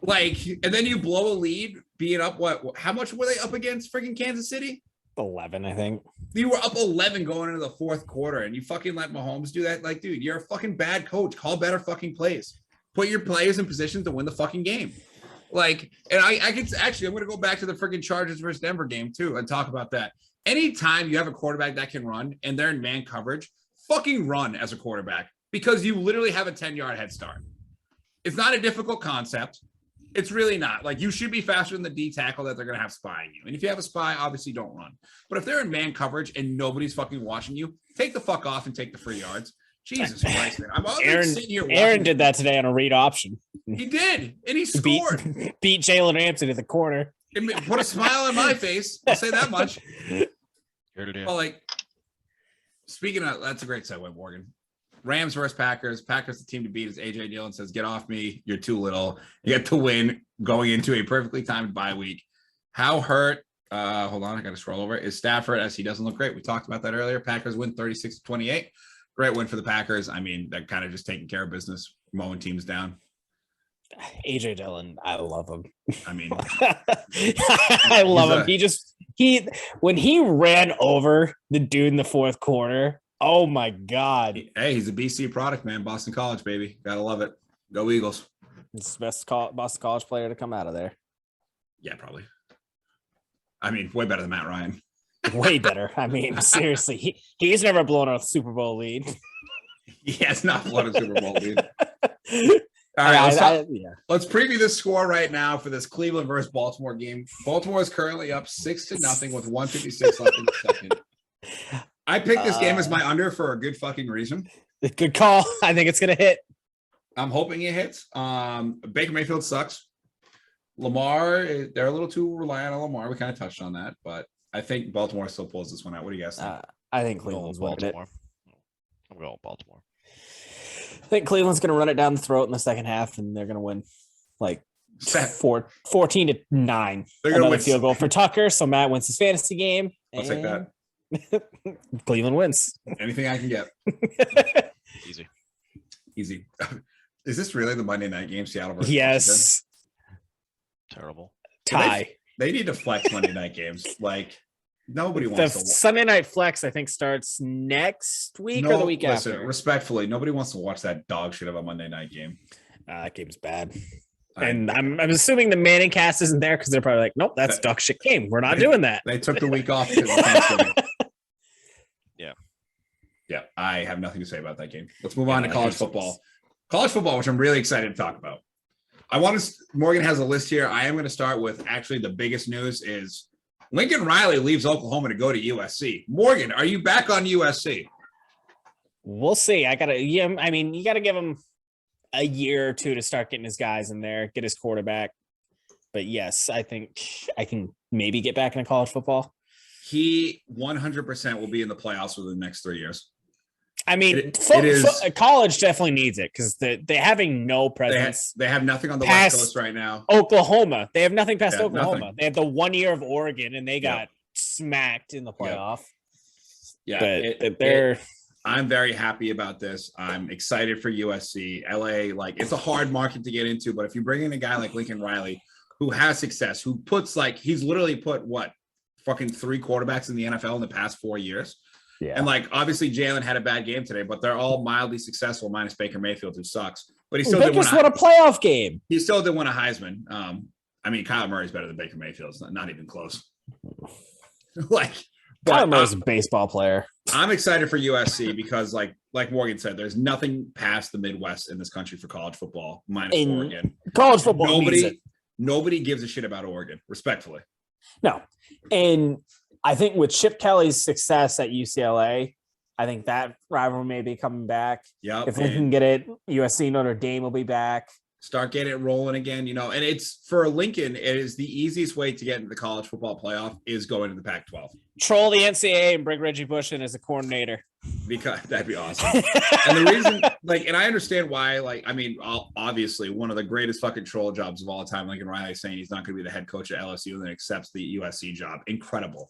Like, and then you blow a lead being up. How much were they up against freaking Kansas City? 11, I think. You were up 11 going into the fourth quarter and you fucking let Mahomes do that. Like, dude, you're a fucking bad coach. Call better fucking plays. Put your players in position to win the fucking game. Like, and I could actually, I'm going to go back to the freaking Chargers versus Denver game too and talk about that. Anytime you have a quarterback that can run and they're in man coverage, fucking run as a quarterback because you literally have a 10-yard head start. It's not a difficult concept. It's really not. Like, you should be faster than the D tackle that they're going to have spying you. And if you have a spy, obviously don't run. But if they're in man coverage and nobody's fucking watching you, take the fuck off and take the free yards. Jesus Christ, man. I'm sitting here watching. Aaron did that today on a read option. He did. And he scored. Beat Jalen Ramsey to the corner. And put a smile on my face. I'll say that much. Well, like, speaking of, that's a great segue, Morgan. Rams versus Packers. Packers, the team to beat, as AJ Dillon says, get off me. You're too little. You get to win going into a perfectly timed bye week. How hurt, hold on, I got to scroll over, is Stafford as he doesn't look great. We talked about that earlier. Packers win 36-28. Great win for the Packers. I mean, they're kind of just taking care of business, mowing teams down. AJ Dillon, I love him. I mean, I love him. When he ran over the dude in the fourth quarter, oh my God. Hey, he's a BC product, man. Boston College, baby. Gotta love it. Go Eagles. It's the best Boston College player to come out of there. Yeah, probably. I mean, way better than Matt Ryan. Way better. I mean, seriously, he's never blown a Super Bowl lead. He has not blown a Super Bowl lead. All right, let's preview the score right now for this Cleveland versus Baltimore game. Baltimore is currently up 6-0 with 1:56 left in the second. I picked this game as my under for a good fucking reason. Good call. I think it's going to hit. I'm hoping it hits. Baker Mayfield sucks. Lamar, they're a little too reliant on Lamar. We kind of touched on that, but I think Baltimore still pulls this one out. What do you guys think? I think Cleveland's Baltimore. I'm going Baltimore. I think Cleveland's going to run it down the throat in the second half, and they're going to win like 14-9. They're going to win field goal for Tucker, so Matt wins his fantasy game. I'll take that. Cleveland wins. Anything I can get. Easy. Is this really the Monday night game, Seattle versus Yes. Washington? Terrible. Tie. They need to flex Monday night games. Like, nobody wants to. Sunday night flex, I think, starts next week or the week after. Respectfully, nobody wants to watch that dog shit of a Monday night game. That game's bad. And I'm assuming the Manning cast isn't there because they're probably like, nope, that's dog shit game. We're not doing that. They took the week off because of Thanksgiving. Yeah, I have nothing to say about that game. Let's move on to college football. College football, which I'm really excited to talk about. Morgan has a list here. I am going to start with actually the biggest news is Lincoln Riley leaves Oklahoma to go to USC. Morgan, are you back on USC? We'll see. You got to give him a year or two to start getting his guys in there, get his quarterback. But yes, I think I can maybe get back into college football. He 100% will be in the playoffs within the next 3 years. I mean, college definitely needs it because they're having no presence. They have nothing on the West Coast right now. Oklahoma. They have nothing past Oklahoma. Nothing. They had the 1 year of Oregon, and they got smacked in the playoff. Yeah, but I'm very happy about this. I'm excited for USC. LA, like, it's a hard market to get into, but if you bring in a guy like Lincoln Riley, who has success, who puts he's literally put fucking 3 quarterbacks in the NFL in the past 4 years. Yeah. And obviously Jalen had a bad game today, but they're all mildly successful minus Baker Mayfield, who sucks. But he still did win a playoff game. He still did win a Heisman. I mean, Kyler Murray's better than Baker Mayfield. It's not even close. Kyler Murray's a baseball player. I'm excited for USC because, like Morgan said, there's nothing past the Midwest in this country for college football, minus Oregon. College football needs it. Nobody gives a shit about Oregon, respectfully. No. And I think with Chip Kelly's success at UCLA, I think that rivalry may be coming back. Yeah. If they can get it, USC Notre Dame will be back. Start getting it rolling again, and it's for Lincoln. It is the easiest way to get into the college football playoff is going to the Pac-12. Troll the NCAA and bring Reggie Bush in as a coordinator. Because that'd be awesome. And the reason, and I understand why, obviously one of the greatest fucking troll jobs of all time, Lincoln Riley saying he's not going to be the head coach at LSU and then accepts the USC job. Incredible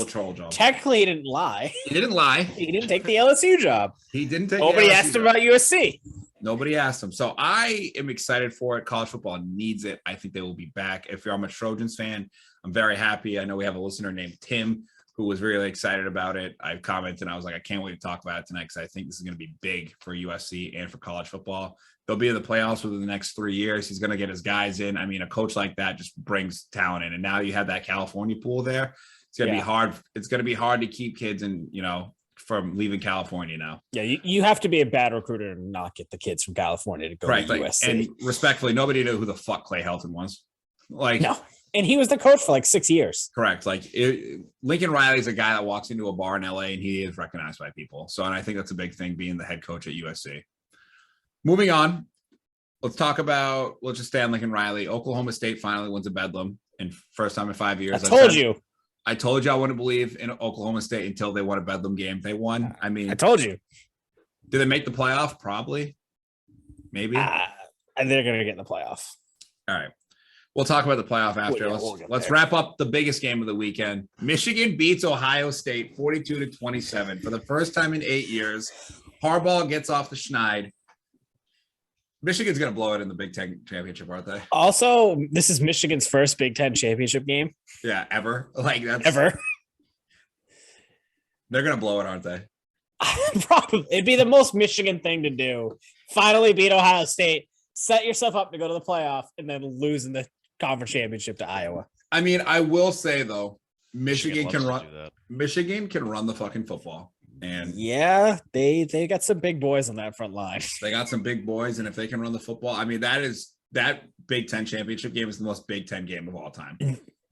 troll job. Technically, he didn't lie. He didn't lie. He didn't take the LSU job. He didn't take. Nobody asked him about USC. Nobody asked him. So I am excited for it. College football needs it. I think they will be back. If I'm a Trojans fan, I'm very happy. I know we have a listener named Tim who was really excited about it. I commented and I was like, I can't wait to talk about it tonight because I think this is going to be big for USC and for college football. They'll be in the playoffs within the next 3 years. He's going to get his guys in. I mean, a coach like that just brings talent in. And now you have that California pool there. It's going to be hard. It's going to be hard to keep kids and, from leaving California now. Yeah, you have to be a bad recruiter and not get the kids from California to go to USC. And respectfully, nobody knew who the fuck Clay Helton was. No. And he was the coach for 6 years. Correct. Lincoln Riley's a guy that walks into a bar in LA and he is recognized by people. So, and I think that's a big thing being the head coach at USC. Moving on, let's just stay on Lincoln Riley. Oklahoma State finally wins a Bedlam and first time in 5 years. I told you I wouldn't believe in Oklahoma State until they won a Bedlam game. They won. I mean, I told you. Did they make the playoff? Probably. Maybe. And they're going to get in the playoff. All right. We'll talk about the playoff after. Let's wrap up the biggest game of the weekend. Michigan beats Ohio State 42-27 for the first time in 8 years. Harbaugh gets off the schneid. Michigan's going to blow it in the Big Ten championship, aren't they? Also, this is Michigan's first Big Ten championship game. Yeah, ever. Ever. They're going to blow it, aren't they? Probably. It'd be the most Michigan thing to do. Finally beat Ohio State, set yourself up to go to the playoff, and then lose in the conference championship to Iowa. I mean, I will say, though, Michigan can run the fucking football. And yeah, they got some big boys on that front line. They got some big boys, and if they can run the football, I mean, that Big Ten championship game is the most Big Ten game of all time.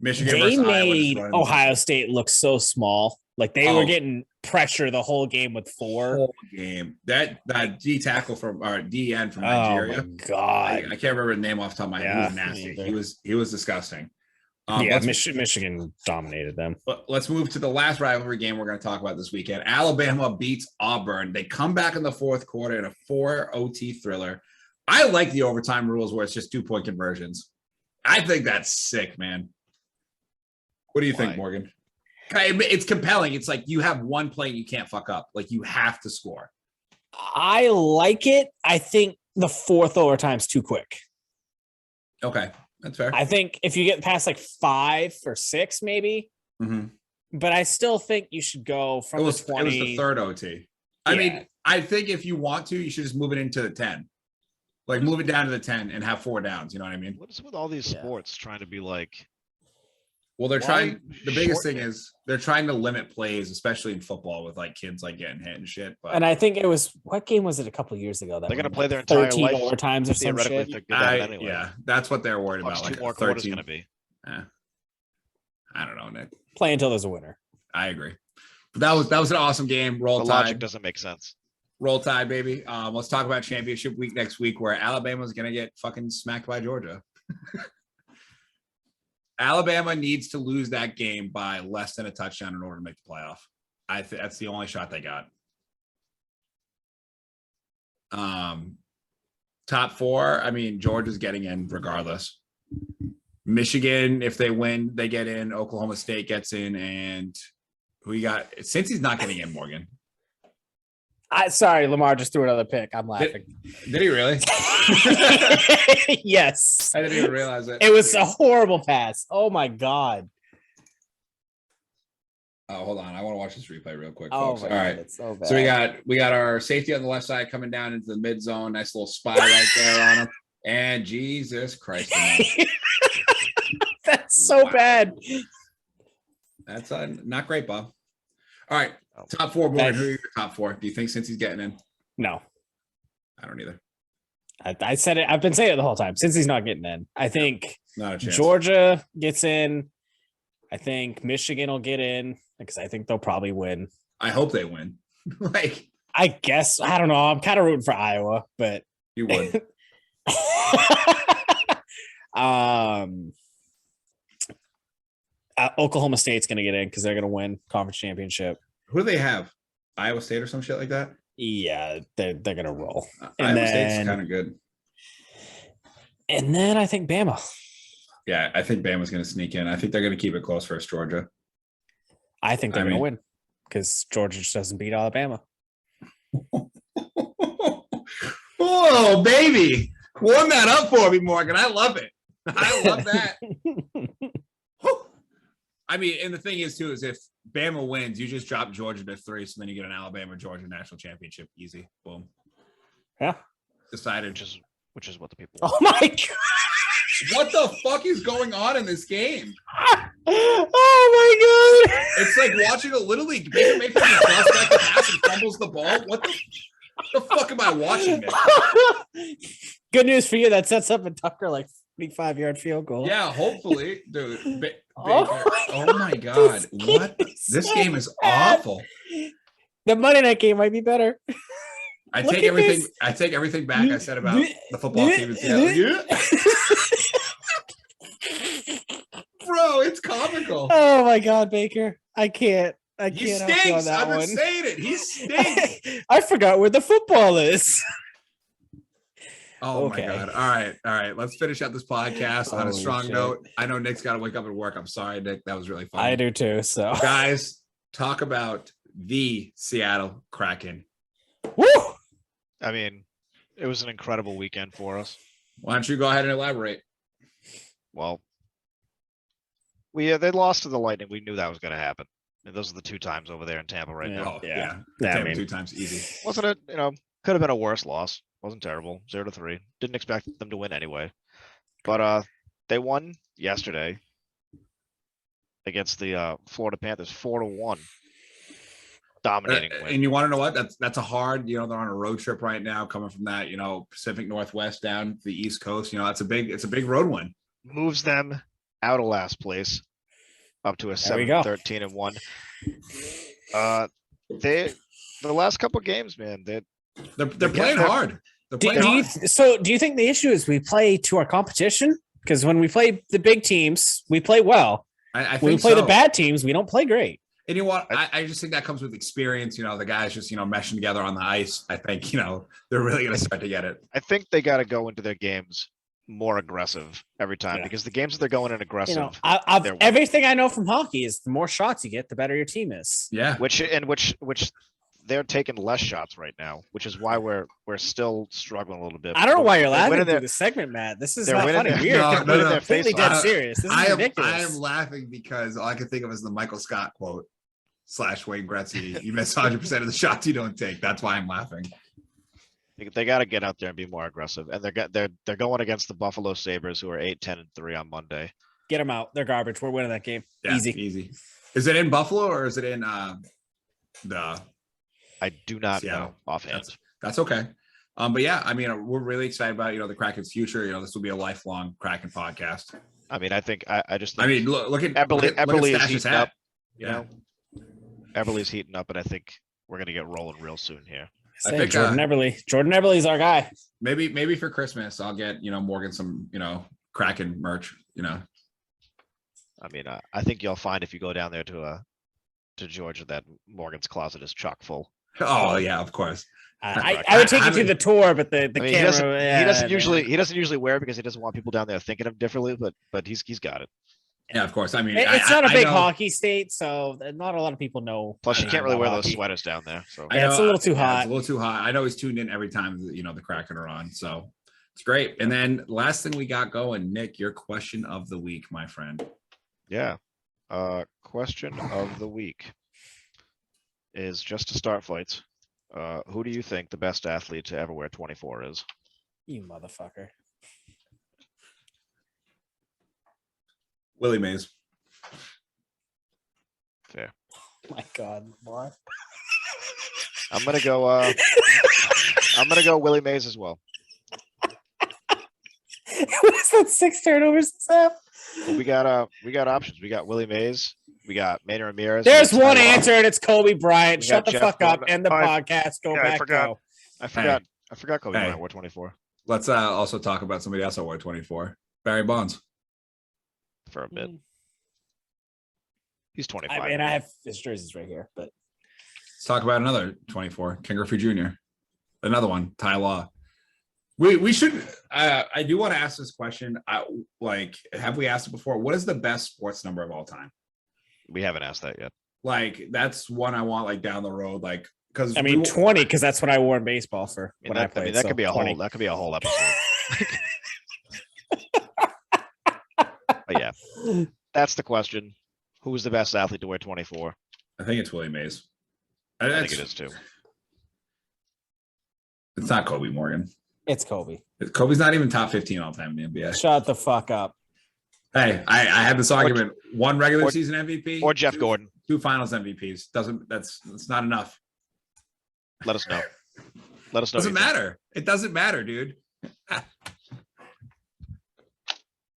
Michigan they versus made Iowa Ohio State look so small. They were getting pressure the whole game with 4. Whole game. That D tackle from or DN from Nigeria. Oh my God, I can't remember the name off the top of my head. He was nasty. He was disgusting. Michigan dominated them. But let's move to the last rivalry game we're going to talk about this weekend. Alabama beats Auburn. They come back in the fourth quarter in a 4 OT thriller. I like the overtime rules where it's just 2-point conversions. I think that's sick, man. What do you think, Morgan? It's compelling. It's like you have one play you can't fuck up. You have to score. I like it. I think the fourth overtime's too quick. Okay. That's fair. I think if you get past 5 or 6, maybe. Mm-hmm. But I still think you should go from the 20. It was the third OT. I mean, I think if you want to, you should just move it into the 10. Move it down to the 10 and have 4 downs. You know what I mean? What is with all these sports trying to be like? Well, they're trying. The biggest thing is they're trying to limit plays, especially in football, with kids getting hit and shit. But and I think it was what game was it a couple of years ago that they're going to play their entire life overtimes or some shit. Anyway. Yeah, that's what they're worried about. 2 more quarters going to be. I don't know, Nick. Play until there's a winner. I agree. But that was an awesome game. Roll Tide. Logic doesn't make sense. Roll Tide, baby. Let's talk about championship week next week, where Alabama's going to get fucking smacked by Georgia. Alabama needs to lose that game by less than a touchdown in order to make the playoff. That's the only shot they got. Top 4, I mean, Georgia's getting in regardless. Michigan, if they win, they get in. Oklahoma State gets in. And who you got? Since he's not getting in, Morgan. Sorry, Lamar just threw another pick. I'm laughing. Did he really? Yes. I didn't even realize it. It was a horrible pass. Oh my God. Oh, hold on. I want to watch this replay real quick, Oh folks. my All God, right. it's so bad. So we got our safety on the left side coming down into the mid zone. Nice little spy right there on him. And Jesus Christ. That's so bad. That's not great, Bob. All right, Oh. top four, Morgan. Who are your top four? Do you think since he's getting in? No, I don't either. I said it. I've been saying it the whole time since he's not getting in. I think Not a chance. Georgia gets in. I think Michigan will get in because I think they'll probably win. I hope they win. Like I guess I don't know. I'm kind of rooting for Iowa, but you would. Oklahoma State's going to get in because they're going to win conference championship. Who do they have? Iowa State or some shit like that? Yeah, they're going to roll. Iowa State's kind of good. And then I think Bama. Yeah, I think Bama's going to sneak in. I think they're going to keep it close versus Georgia. I think they're going to win because Georgia just doesn't beat Alabama. Oh, baby. Warm that up for me, Morgan. I love it. I love that. I mean, and the thing is, too, is if Bama wins, you just drop Georgia to 3, so then you get an Alabama-Georgia national championship. Easy. Boom. Yeah. Decided. Which is what the people want. Oh, my God. What the fuck is going on in this game? Oh, my God. It's like watching a Little League. Baker Mayfield just drops back the pass and fumbles the ball. What the fuck am I watching this? Good news for you. That sets up a Tucker like 45-yard field goal. Yeah, hopefully, dude. Baker. Oh My God. What? This game is awful. The Monday night game might be better. I take everything back I said about the football team in Seattle. Bro, it's comical. Oh my God, Baker. I can't. He help you on stinks. that I've been one. saying it. He stinks. I forgot where the football is. Oh Okay. my God. All right. Let's finish up this podcast on a Holy strong shit. note. I know Nick's got to wake up and work. I'm sorry, Nick. That was really fun. I do too. So, guys, talk about the Seattle Kraken. woo! I mean, it was an incredible weekend for us. Why don't you go ahead and elaborate? Well, they lost to the Lightning. We knew that was going to happen. And those are the 2 times over there in Tampa right now. Oh, yeah. Yeah, I Tampa mean, 2 times easy. Wasn't it, could have been a worse loss. Wasn't terrible. 0-3. Didn't expect them to win anyway. But they won yesterday against the Florida Panthers 4-1. Dominating win. And you want to know what? That's a hard, they're on a road trip right now, coming from that, Pacific Northwest down to the East Coast. It's a big road win. Moves them out of last place up to a 7-13-1. The last couple games, man, they're playing hard. They're playing hard. Do you think the issue is we play to our competition? Because when we play the big teams, we play well. I think when we play the bad teams, we don't play great. And you know what? I just think that comes with experience. The guys just, meshing together on the ice. I think, they're really going to start to get it. I think they got to go into their games more aggressive every time because the games that they're going in aggressive. Everything I know from hockey is the more shots you get, the better your team is. Yeah. Which they're taking less shots right now, which is why we're still struggling a little bit. I don't know why you're laughing through the segment, Matt. This is not funny. We're completely dead serious. This is ridiculous. I am laughing because all I can think of is the Michael Scott quote / Wayne Gretzky. You miss 100% of the shots you don't take. That's why I'm laughing. They got to get out there and be more aggressive, and they're going against the Buffalo Sabres, who are 8-10-3 on Monday. Get them out. They're garbage. We're winning that game. Yeah, easy. Is it in Buffalo or is it in the? I do not know offhand. That's okay. But yeah, I mean, we're really excited about the Kraken's future. This will be a lifelong Kraken podcast. I mean, I think I just. I mean, look at Eberle is heating up. Yeah, Eberle's heating up, and I think we're gonna get rolling real soon here. I think Jordan Eberle is our guy. Maybe for Christmas I'll get Morgan some Kraken merch. I mean, I think you'll find if you go down there to Georgia that Morgan's closet is chock full. Oh yeah, of course. I would take you to the tour, but the camera. He doesn't usually wear it because he doesn't want people down there thinking of him differently. But he's got it. Yeah, of course. I mean, it's not a big hockey state, so not a lot of people know. Plus, you can't really wear those sweaters down there. So it's a little too hot. It's a little too hot. I know he's tuned in every time the Kraken are on, so it's great. And then last thing we got going, Nick, your question of the week, my friend. Yeah, question of the week is just to start fights. Who do you think the best athlete to ever wear 24 is? You motherfucker. Willie Mays. Fair. My God, Lamar. I'm gonna go. I'm gonna go Willie Mays as well. What is that? 6 turnovers this half? Well, we got options. We got Willie Mays. We got Manny Ramirez. we There's got one Tyler- answer, and it's Kobe Bryant. We Shut got the Jeff fuck up. Gordon. End the podcast. Go Yeah, I back. forgot. Go. I forgot Kobe Hey. Bryant wore 24 Let's also talk about somebody else that wore 24. Barry Bonds. for a bit. He's 25. I mean, I have his jerseys right here, but Let's talk about another 24. Ken Griffey Jr. Another one. Ty Law. We should. I do want to ask this question. Have we asked it before? What is the best sports number of all time? We haven't asked that yet. Like, that's one I want, like, down the road. Like, because I mean, 20 because that's what I wore in baseball for I mean, when I that, played. that so could be a 20. whole. That could be a whole episode. But yeah, that's the question. Who was the best athlete to wear 24? I think it's Willie Mays. I think it is too. It's not Kobe Morgan. It's Kobe. Kobe's not even top 15 all time in the NBA. Shut the fuck up. Hey, I had this argument. One regular season MVP Or Jeff Gordon. two finals MVPs. That's not enough. Let us know. Let us know. Doesn't matter. It doesn't matter, dude.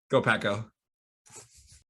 Go Paco.